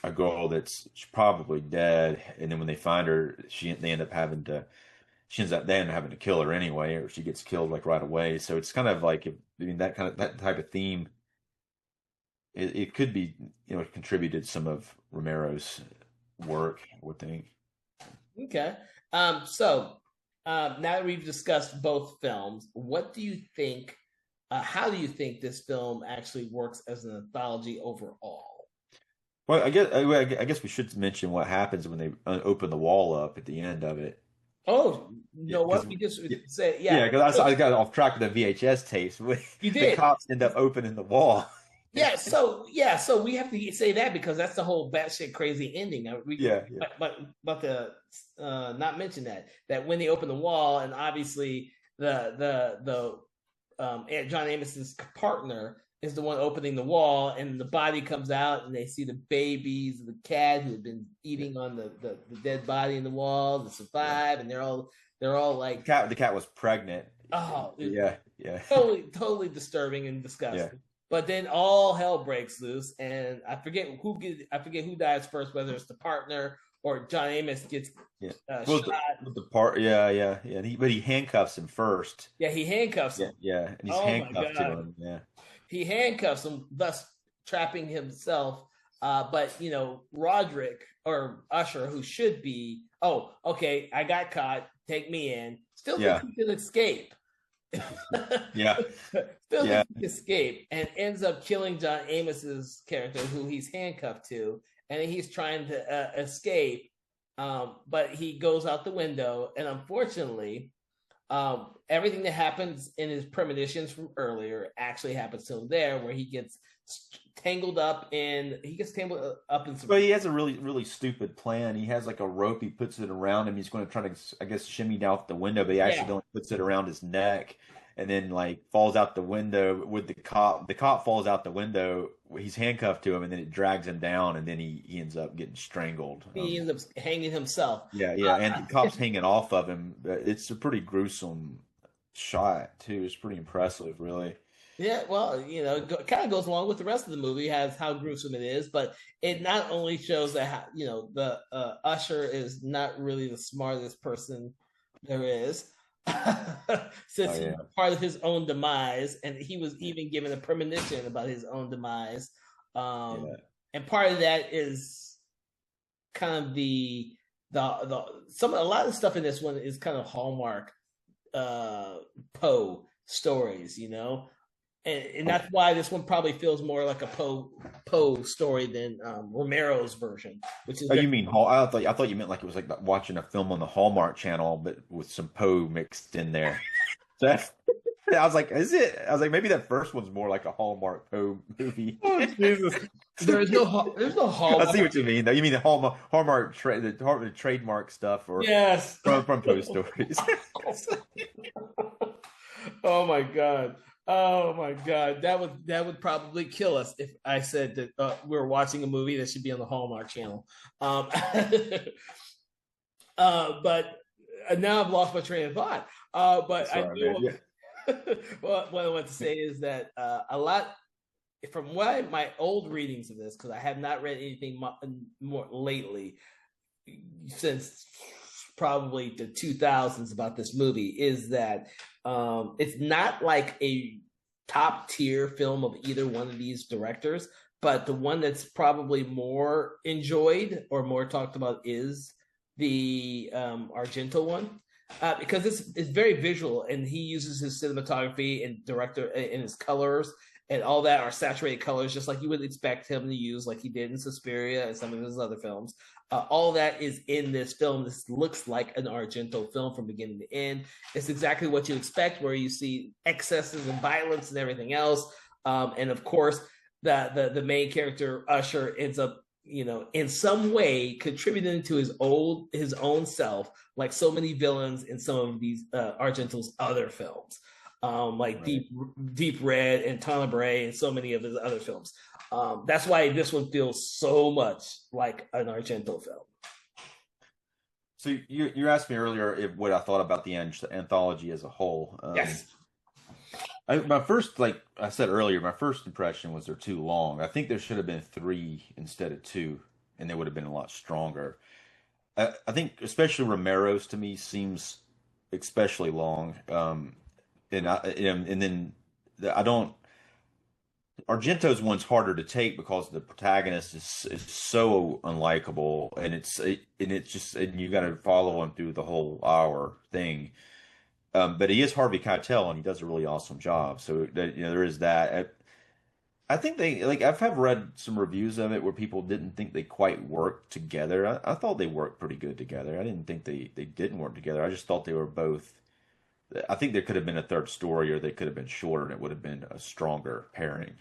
a girl that's probably dead, and then when they find her, they end up having to kill her anyway, or she gets killed like right away. So it's kind of like, I mean, that type of theme. It could be, contributed some of Romero's work, I would think. Okay. So now that we've discussed both films, what do you think? How do you think this film actually works as an anthology overall? Well, I guess we should mention what happens when they open the wall up at the end of it. Oh, you Yeah, know because what? We just said, yeah, yeah, because I got off track of the VHS tapes. you The did. cops end up opening the wall. So we have to say that because that's the whole batshit crazy ending. Yeah, yeah, But the not mention that when they open the wall and obviously John Amos's partner is the one opening the wall and the body comes out and they see the babies, the cat who had been yeah, eating on the dead body in the wall to yeah. survive, and they're all like, The cat was pregnant. oh, Yeah, yeah, totally disturbing and yeah. disgusting. But then all hell breaks loose, and I forget who dies first, whether it's the partner or John Amos gets Yeah. Well, shot. the part, yeah. But he handcuffs him first. Yeah, he handcuffs Yeah, him. yeah, and he's Oh my handcuffed to god, him. Yeah, he handcuffs him, thus trapping himself. But Roderick or Usher, who should be, oh, okay, I got caught, take me in. Still thinks yeah, he can escape. yeah, Still yeah, thinks he can escape and ends up killing John Amos's character, who he's handcuffed to, and he's trying to escape. But he goes out the window, and unfortunately, everything that happens in his premonitions from earlier actually happens to him there, where he gets tangled up in some. But he has a really, really stupid plan. He has like a rope. He puts it around him. He's going to try to, I guess, shimmy down the window, but he Yeah, actually only puts it around his neck, and then like falls out the window with the cop. The cop falls out the window. He's handcuffed to him, and then it drags him down, and then he ends up getting strangled. he ends up hanging himself. Yeah, yeah, and the cop's hanging off of him. It's a pretty gruesome shot too. It's pretty impressive, really. Yeah, well, it kind of goes along with the rest of the movie, has how gruesome it is, but it not only shows that the Usher is not really the smartest person there is, Oh since he's yeah, part of his own demise, and he was even given a premonition about his own demise. Um, yeah. and part of that is kind of a lot of stuff in this one is kind of Hallmark Poe stories, and that's why this one probably feels more like a Poe story than Romero's version, which is Oh, you mean Hall? I thought you meant like it was like watching a film on the Hallmark Channel, but with some Poe mixed in there. So I was like, is it? I was like, maybe that first one's more like a Hallmark Poe movie. oh Jesus, there's no I see Hallmark. what you mean, though. You mean the the trademark stuff, or Yes. from Poe stories? Oh my God. Oh my god, that would probably kill us if I said that we're watching a movie that should be on the Hallmark Channel. Um, but now I've lost my train of thought. But I Sorry, man. knew Yeah. well, what I want to say is that a lot from what my old readings of this, because I have not read anything more lately since probably the 2000s about this movie, is that it's not like a top tier film of either one of these directors, but the one that's probably more enjoyed or more talked about is the Argento one. Because it's very visual, and he uses his cinematography and director and his colors and all that are saturated colors, just like you would expect him to use, like he did in Suspiria and some of his other films. All that is in this film. This looks like an Argento film from beginning to end. It's exactly what you expect, where you see excesses and violence and everything else. And of course, the main character Usher ends up, in some way contributing to his own self, like so many villains in some of these Argento's other films, like Right. Deep Red and Tenebrae and so many of his other films. That's why this one feels so much like an Argento film. So you asked me earlier what I thought about the anthology as a whole. Yes. My first, like I said earlier, my first impression was they're too long. I think there should have been three instead of two, and they would have been a lot stronger. I think especially Romero's to me seems especially long. And then I don't. Argento's one's harder to take because the protagonist is so unlikable, and it's just and you got to follow him through the whole hour thing. But he is Harvey Keitel, and he does a really awesome job. So there is that. I think they like have read some reviews of it where people didn't think they quite worked together. I thought they worked pretty good together. I didn't think they didn't work together. I just thought they were both. I think there could have been a third story, or they could have been shorter, and it would have been a stronger pairing.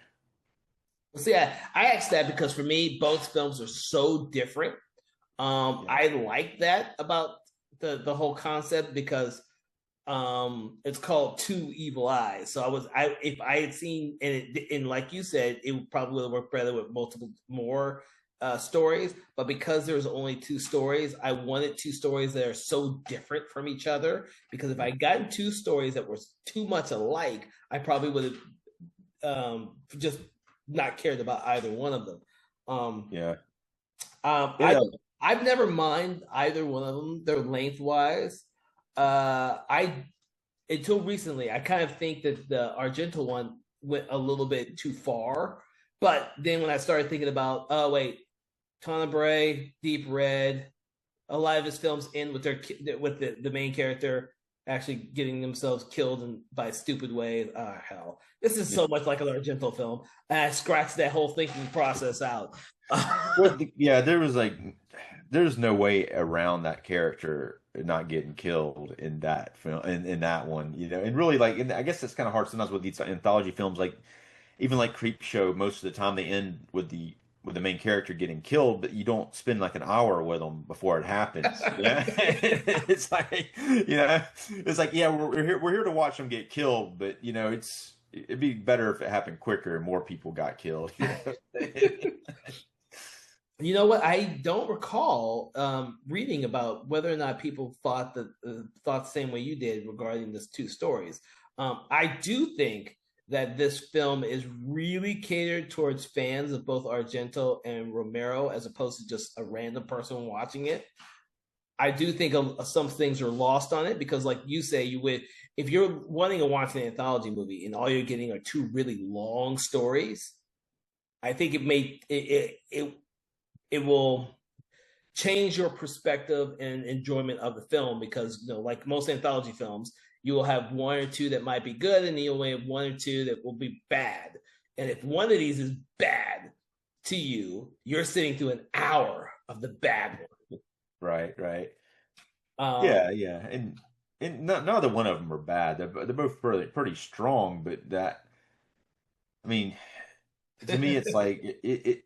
See, I asked that because for me, both films are so different. Yeah. I like that about the whole concept because it's called Two Evil Eyes. So I if I had seen and like you said, it would probably work better with multiple more stories. But because there's only two stories, I wanted two stories that are so different from each other. Because if I gotten two stories that were too much alike, I probably would have just not cared about either one of them. Um, Yeah. um, I Yeah. I've never mind either one of them. They're lengthwise. I until recently I kind of think that the Argento one went a little bit too far. But then when I started thinking about, oh wait, Tana Bray, Deep Red, a lot of his films end with the main character actually getting themselves killed by stupid ways. Ah, hell, this is Yeah. so much like an Argento film. And I scratched that whole thinking process out. Yeah, there's no way around that character not getting killed in that film in that one, and really and I guess it's kind of hard sometimes with these anthology films, like even like Creep Show, most of the time they end with the main character getting killed, but you don't spend like an hour with them before it happens. Yeah, it's like yeah, we're here to watch them get killed, but it'd be better if it happened quicker and more people got killed. You know what? I don't recall reading about whether or not people thought the same way you did regarding these two stories. I do think that this film is really catered towards fans of both Argento and Romero, as opposed to just a random person watching it. I do think some things are lost on it because, like you say, if you're wanting to watch an anthology movie and all you're getting are two really long stories. I think it will change your perspective and enjoyment of the film because like most anthology films, you will have one or two that might be good, and you only have one or two that will be bad. And if one of these is bad to you, you're sitting through an hour of the bad Right, right. one. Yeah. And neither one of them are bad. They're both pretty strong, but I mean, to me, it's like it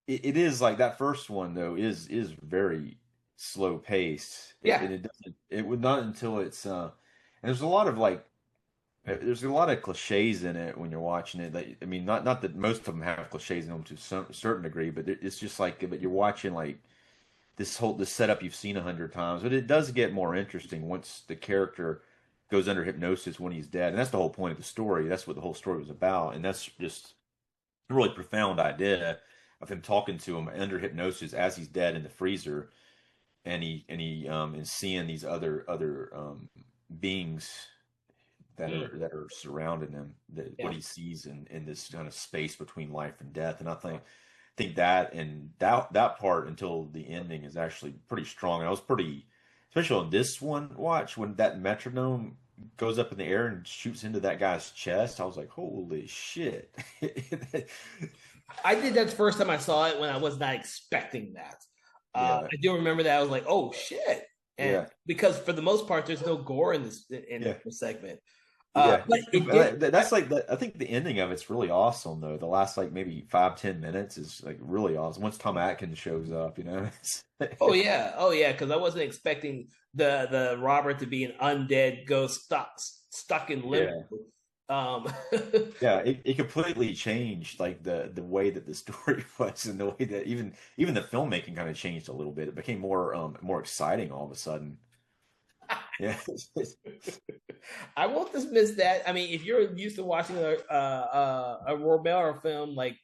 is like that first one though is very slow paced, Yeah. and it doesn't it would not until it's and there's a lot of like There's a lot of cliches in it when you're watching it. That, I mean, not that most of them have cliches in them to some certain degree, but it's just like, but you're watching like this setup you've seen 100 times. But it does get more interesting once the character goes under hypnosis when he's dead, and that's the whole point of the story. That's what the whole story was about, and that's just a really profound idea of him talking to him under hypnosis as he's dead in the freezer, and seeing these other beings that are surrounding him, that Yeah. what he sees in this kind of space between life and death. And I think that and that part until the ending is actually pretty strong. And I was pretty, especially on this one watch, when that metronome goes up in the air and shoots into that guy's chest. I was like, holy shit. I did that the first time I saw it when I was not expecting that. Yeah. I do remember that. I was like, oh shit. And Yeah. because for the most part, there's no gore in Yeah. this segment. Yeah, But it did. that's like I think the ending of it's really awesome though. The last like maybe 5-10 minutes is like really awesome. Once Tom Atkins shows up, you know. Oh yeah, oh yeah. Because I wasn't expecting the Robert to be an undead ghost stuck in limbo. Yeah, Um, yeah. It completely changed like the way that the story was, and the way that even the filmmaking kind of changed a little bit. It became more exciting all of a sudden. Yeah, I won't dismiss that. I mean, if you're used to watching a Romero film like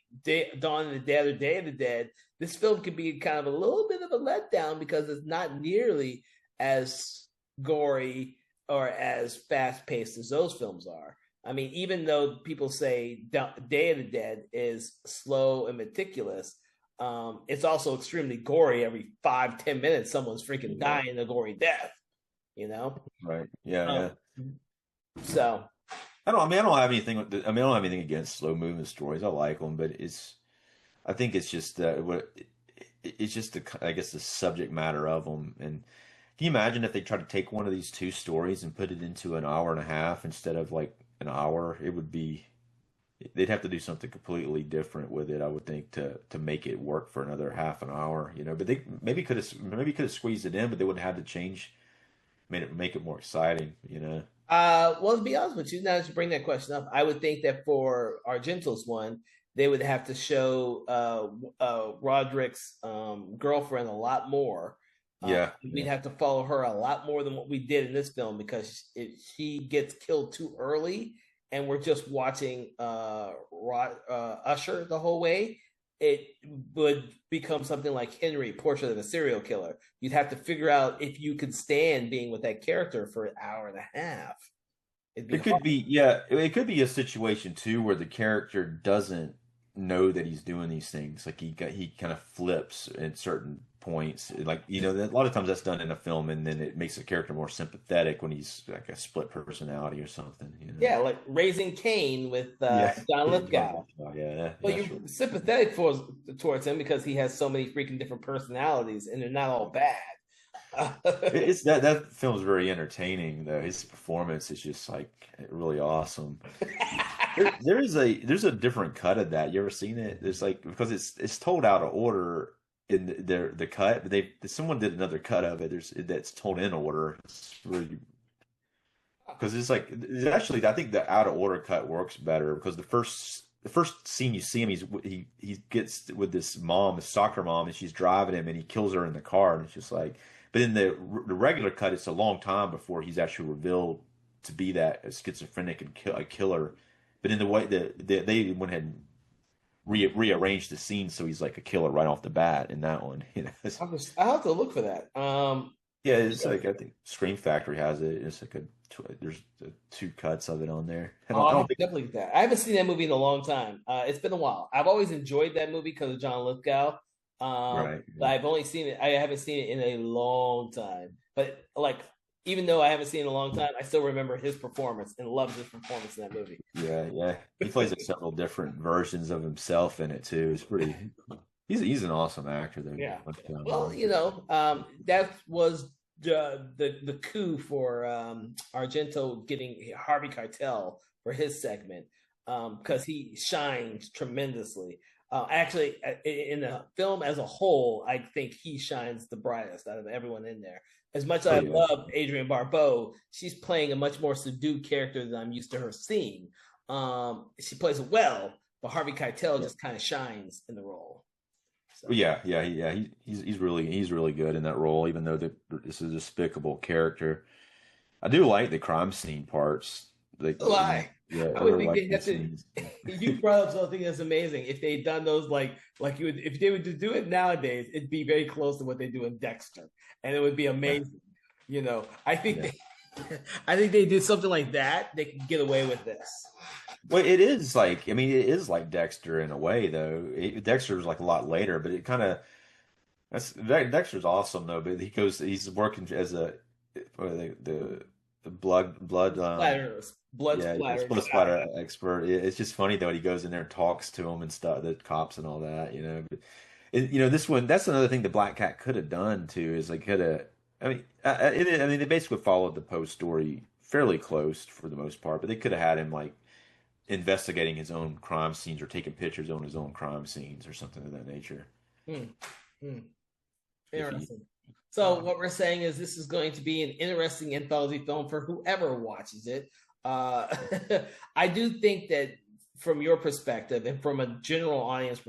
Dawn of the Dead or Day of the Dead, this film could be kind of a little bit of a letdown because it's not nearly as gory or as fast paced as those films are. I mean, even though people say Day of the Dead is slow and meticulous, it's also extremely gory. Every 5-10 minutes, someone's freaking yeah. dying a gory death. You know, Right. Yeah, um, yeah. so I don't. I mean, I don't have anything. I mean, I don't have anything against slow moving stories. I like them, but I think it's just it's just the I guess the subject matter of them. And can you imagine if they tried to take one of these two stories and put it into an hour and a half instead of like an hour? It would be they'd have to do something completely different with it. I would think to make it work for another half an hour. You know, but they maybe could have squeezed it in, but they wouldn't have to change made it make it more exciting. You know. well, to be honest with you, now that you bring that question up, I would think that for Argento's one, they would have to show Roderick's girlfriend a lot more. Yeah. We'd Yeah. have to follow her a lot more than what we did in this film because she gets killed too early, and we're just watching Usher the whole way. It would become something like Henry, Portrait of a Serial Killer. You'd have to figure out if you could stand being with that character for an hour and a half. It'd be It hard. could be, yeah, it could be a situation too where the character doesn't know that he's doing these things. Like he kind of flips at certain points. Like, you know, a lot of times that's done in a film and then it makes the character more sympathetic when he's like a split personality or something, you know. Yeah, like Raising Cain with Yeah. John Yeah, John Lithgow. Lithgow. Yeah, Well, that's you're right. sympathetic towards him because he has so many freaking different personalities, and they're not all bad. It's that film is very entertaining though. His performance is just like really awesome. There's a different cut of that. You ever seen it? There's like because it's told out of order in the cut, but they someone did another cut of it. There's that's told in order. It's really because it's like it's actually I think the out of order cut works better because the first scene you see him he gets with this mom, a soccer mom, and she's driving him and he kills her in the car and it's just like but in the regular cut it's a long time before he's actually revealed to be that schizophrenic and a killer. But in the way that they went ahead and rearranged the scene so he's like a killer right off the bat in that one. You know, I'll have to look for that. yeah, it's like I think Scream Factory has it. It's like there's two cuts of it on there. I I'll don't think definitely get that. I haven't seen that movie in a long time. It's been a while. I've always enjoyed that movie because of John Lithgow. right. But I've only seen it. I haven't seen it in a long time. But like, even though I haven't seen it in a long time, I still remember his performance and loved his performance in that movie. Yeah, yeah. He plays like several different versions of himself in it too. It's pretty. He's an awesome actor though. Yeah. Like, Well, that was the coup for Argento getting Harvey Keitel for his segment because he shined tremendously. In the film as a whole, I think he shines the brightest out of everyone in there. as much as Oh I yeah. love Adrienne Barbeau, she's playing a much more subdued character than I'm used to her seeing. She plays it well, but Harvey Keitel Yeah. just kind of shines in the role. So He's really good in that role, even though this is a despicable character. I do like the crime scene parts. why? Yeah, I I would really think like they have those to. scenes. You brought up something that's amazing. If they'd done those like you would, if they would do it nowadays, it'd be very close to what they do in Dexter, and it would be Yeah, amazing. I think yeah. I think they did something like that. They could get away with this. Well, it is like, I mean, it is like Dexter in a way, though. Dexter's like a lot later, but it kind of Dexter's awesome though. But he's working as the blood Splatters, blood yeah, it's splatters. blood splatter expert. It's just funny though when he goes in there and talks to him and stuff, the cops and all that, you know. But this one, that's another thing the Black Cat could have done too. Is they could have. I mean, they basically followed the Poe story fairly close for the most part, but they could have had him like investigating his own crime scenes or taking pictures on his own crime scenes or something of that nature. Hmm. Hmm. If he, Interesting. So what we're saying is this is going to be an interesting anthology film for whoever watches it. Uh, I do think that from your perspective and from a general audience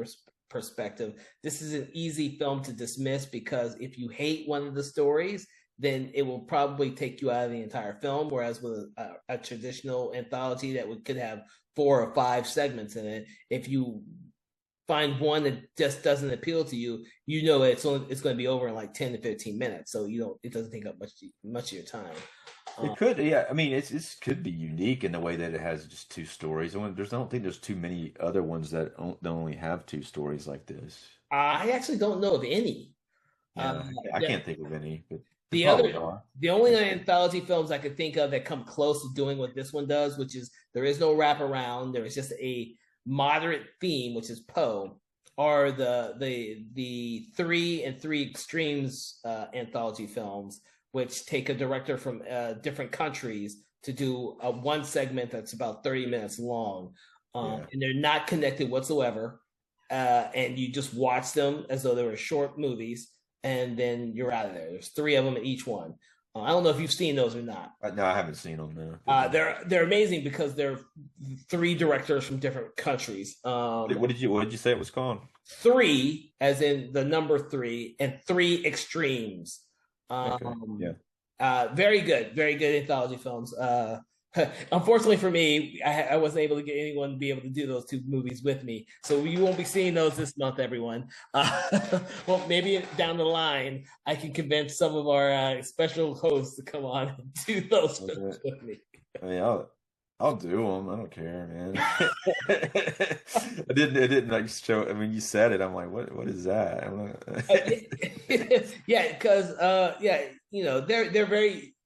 perspective, this is an easy film to dismiss because if you hate one of the stories, then it will probably take you out of the entire film. Whereas with a traditional anthology that could have 4 or 5 segments in it, if you find one that just doesn't appeal to you, it's going to be over in like 10 to 15 minutes. So it doesn't take up much of your time. it could, yeah. I mean, it could be unique in the way that it has just 2 stories. I don't think there's too many other ones that don't only have 2 stories like this. I actually don't know of any. Uh, Yeah, I the, can't think of any, but there the probably other, are. the only anthology films I could think of that come close to doing what this one does, which is there is no wraparound, there is just a moderate theme, which is Poe, are the 3 and 3 Extremes anthology films, which take a director from different countries to do one segment that's about 30 minutes long, Yeah. and they're not connected whatsoever, and you just watch them as though they were short movies, and then you're out of there. There's 3 of them in each one. I don't know if you've seen those or not. No, I haven't seen them. No. They're amazing because they're 3 directors from different countries. What did you say it was called? 3, as in the number 3, and 3 Extremes. Okay. Yeah. Very good anthology films. Unfortunately for me, I wasn't able to get anyone to be able to do those 2 movies with me, so you won't be seeing those this month, everyone. Well, maybe down the line, I can convince some of our special hosts to come on and do those films with me. I mean, I'll do them. I don't care, man. I didn't like show. I mean, you said it. I'm like, what is that? I'm not... Yeah, because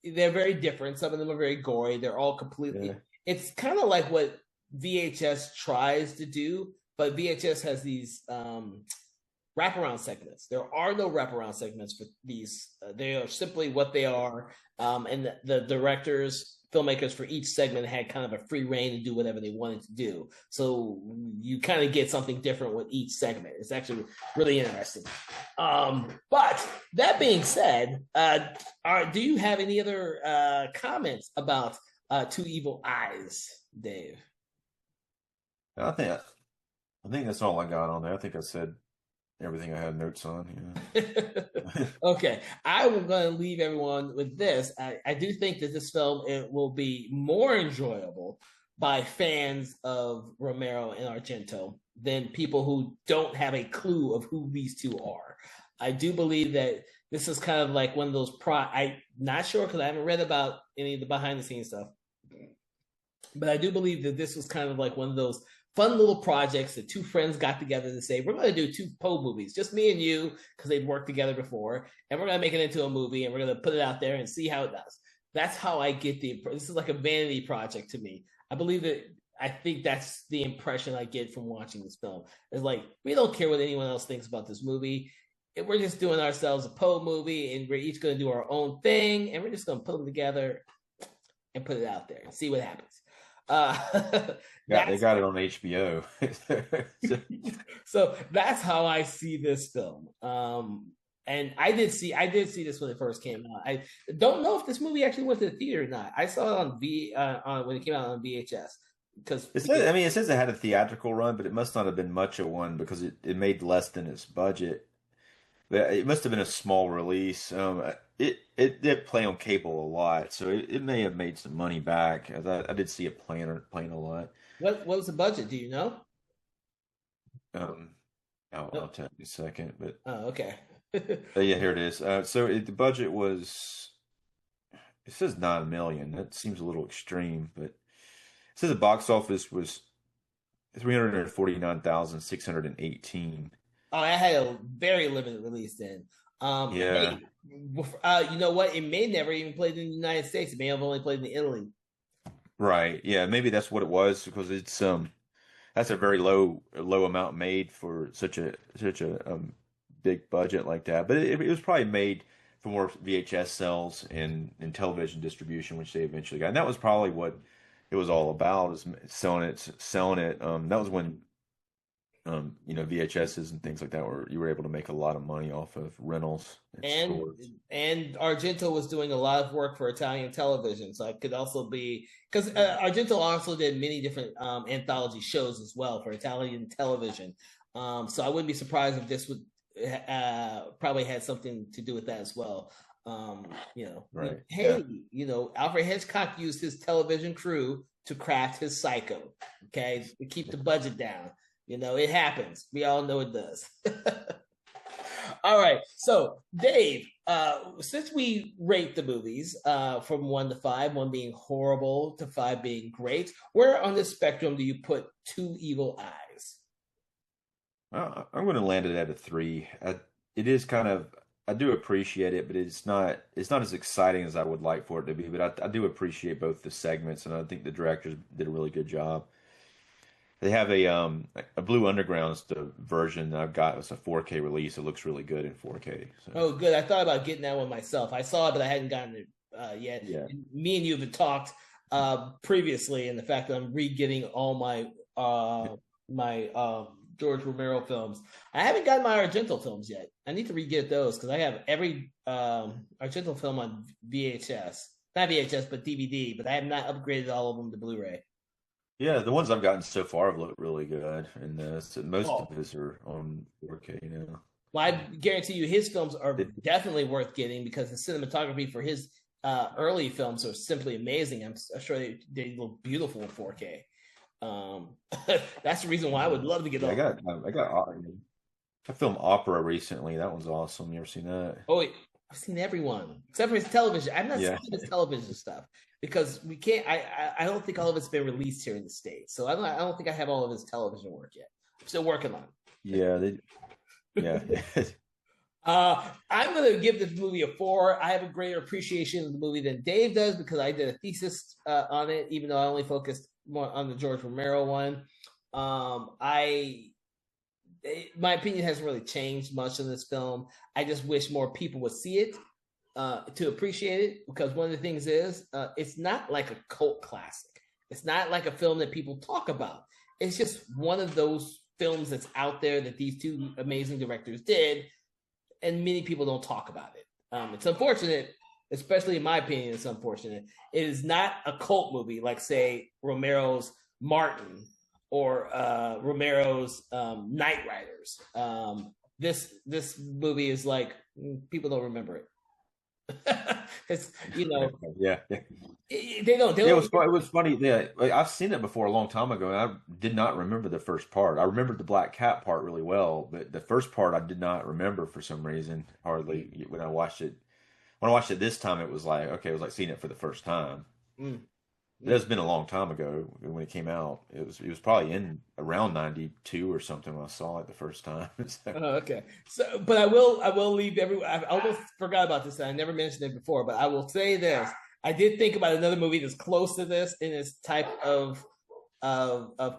they're very different. Some of them are very gory. They're all completely. Yeah. It's kind of like what VHS tries to do, but VHS has these wraparound segments. There are no wraparound segments for these. They are simply what they are, and the directors, filmmakers for each segment had kind of a free reign to do whatever they wanted to do. So you kind of get something different with each segment. It's actually really interesting. But that being said, do you have any other comments about Two Evil Eyes, Dave? I think that's all I got on there. I think I said everything I had notes on. Yeah. Okay, I'm going to leave everyone with this. I do think that this film it will be more enjoyable by fans of Romero and Argento than people who don't have a clue of who these 2 are. I do believe that this is kind of like one of those I'm not sure because I haven't read about any of the behind the scenes stuff, but I do believe that this was kind of like one of those fun little projects that 2 friends got together to say, we're going to do 2 Poe movies, just me and you, because they've worked together before, and we're going to make it into a movie, and we're going to put it out there and see how it does. That's how I get this is like a vanity project to me. I think that's the impression I get from watching this film. It's like, we don't care what anyone else thinks about this movie. We're just doing ourselves a Poe movie, and we're each going to do our own thing, and we're just going to put them together and put it out there and see what happens. Yeah, they got it on HBO. So that's how I see this film. And I did see this when it first came out. I don't know if this movie actually went to the theater or not. I saw it on when it came out on VHS because it says it had a theatrical run, but it must not have been much of one because it made less than its budget. It must have been a small release. It did play on cable a lot, so it may have made some money back. As I did see it playing a lot. What was the budget? Do you know? Um, I'll tell you in a second, but Oh, okay. yeah, here it is. The budget was, it says 9 million. That seems a little extreme, but it says the box office was 349,618. Oh, I had a very limited release then. Yeah. You know what? It may never even played in the United States. It may have only played in Italy. Right. Yeah, maybe that's what it was because it's that's a very low amount made for such a big budget like that. But it was probably made for more VHS sales and television distribution, which they eventually got. And that was probably what it was all about, is selling it. That was when VHSs and things like that were you were able to make a lot of money off of rentals and stores. And Argento was doing a lot of work for Italian television, so it could also be because Argento also did many different anthology shows as well for Italian television. So I wouldn't be surprised if this would probably had something to do with that as well. Right. Hey, Alfred Hitchcock used his television crew to craft his Psycho. Okay, to keep the budget down. It happens. We all know it does. All right. So, Dave, since we rate the movies from 1 to 5, 1 being horrible to 5 being great, where on this spectrum do you put Two Evil Eyes? I'm going to land it at a 3. It is kind of, I do appreciate it, but it's not as exciting as I would like for it to be. But I do appreciate both the segments, and I think the directors did a really good job. They have a Blue Underground's the version that I've got. It's a 4K release. It looks really good in 4K. So. Oh, good. I thought about getting that one myself. I saw it, but I hadn't gotten it yet. Yeah. Me and you have talked previously, and the fact that I'm re-getting all my George Romero films. I haven't gotten my Argento films yet. I need to re-get those because I have every Argento film on VHS. Not VHS, but DVD. But I have not upgraded all of them to Blu-ray. Yeah, the ones I've gotten so far have looked really good, and most of his are on 4K now. Well, I guarantee you his films are definitely worth getting because the cinematography for his early films are simply amazing. I'm sure they look beautiful in 4K. That's the reason why I would love to get. I filmed Opera recently. That one's awesome. You ever seen that? Oh, wait. I've seen everyone except for his television. I've not seen his television stuff because we can't. I don't think all of it's been released here in the States, so I don't think I have all of his television work yet. I'm still working on it. Yeah. I'm going to give this movie a 4. I have a greater appreciation of the movie than Dave does because I did a thesis on it, even though I only focused more on the George Romero one. My opinion hasn't really changed much in this film. I just wish more people would see it to appreciate it because one of the things is it's not like a cult classic. It's not like a film that people talk about. It's just one of those films that's out there that these two amazing directors did, and many people don't talk about it. It's unfortunate, especially in my opinion, it's unfortunate. It is not a cult movie like, say, Romero's Martin or Romero's Night Riders. This movie is like, people don't remember it. It's they don't. It was funny. Yeah, I've seen it before a long time ago, and I did not remember the first part. I remembered the black cat part really well, but the first part I did not remember for some reason hardly. When I watched it this time, it was like, okay, it was like seeing it for the first time. It has been a long time ago when it came out. It was probably in around 92 or something when I saw it the first time. Okay. So, but I will leave I almost forgot about this, and I never mentioned it before, but I will say this. I did think about another movie that's close to this in its type of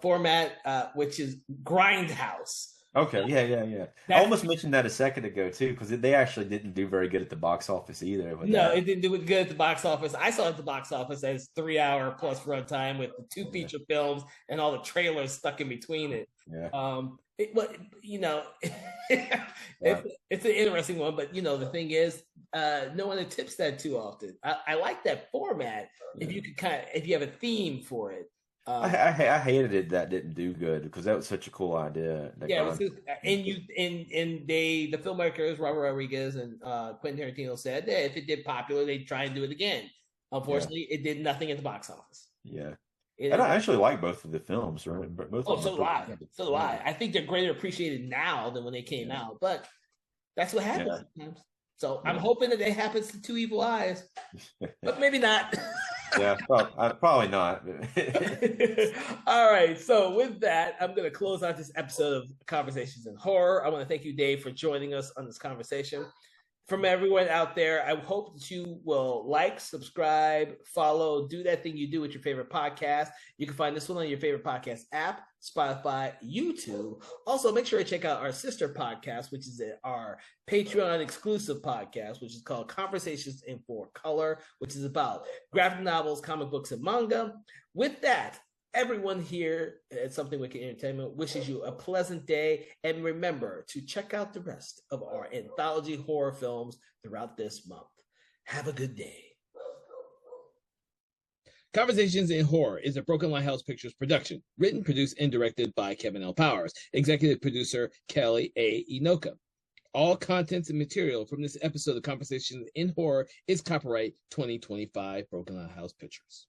format, which is Grindhouse, Okay, yeah. I almost mentioned that a second ago too, because they actually didn't do very good at the box office either. With No, that. it didn't do it good at the box office. I saw it at the box office as 3 hour plus runtime with the two feature films and all the trailers stuck in between it. Yeah. But you know, Yeah. it's an interesting one. But you know, the thing is, no one tips that too often. I like that format. Yeah. If you could if you have a theme for it. I hated it that didn't do good because that was such a cool idea. Yeah, the filmmakers Robert Rodriguez and Quentin Tarantino said that if it did popular, they'd try and do it again. Unfortunately, it did nothing at the box office. Yeah. And I actually like both of the films, right? Both so do I. So do I. I think they're greater appreciated now than when they came out, but that's what happens sometimes. So I'm hoping that it happens to Two Evil Eyes, but maybe not. Yeah, probably not. All right. So with that, I'm going to close out this episode of Conversations in Horror. I want to thank you, Dave, for joining us on this conversation. From everyone out there, I hope that you will like, subscribe, follow, do that thing you do with your favorite podcast. You can find this one on your favorite podcast app, Spotify, YouTube. Also, make sure to check out our sister podcast, which is our Patreon exclusive podcast, which is called Conversations in 4Color, which is about graphic novels, comic books, and manga. With that, everyone here at Something Wicked Entertainment wishes you a pleasant day, and remember to check out the rest of our anthology horror films throughout this month. Have a good day. Conversations in Horror is a Broken Lighthouse Pictures production, written, produced, and directed by Kevin L. Powers, executive producer Kelly A. Inoka. All contents and material from this episode of Conversations in Horror is copyright 2025 Broken Lighthouse Pictures.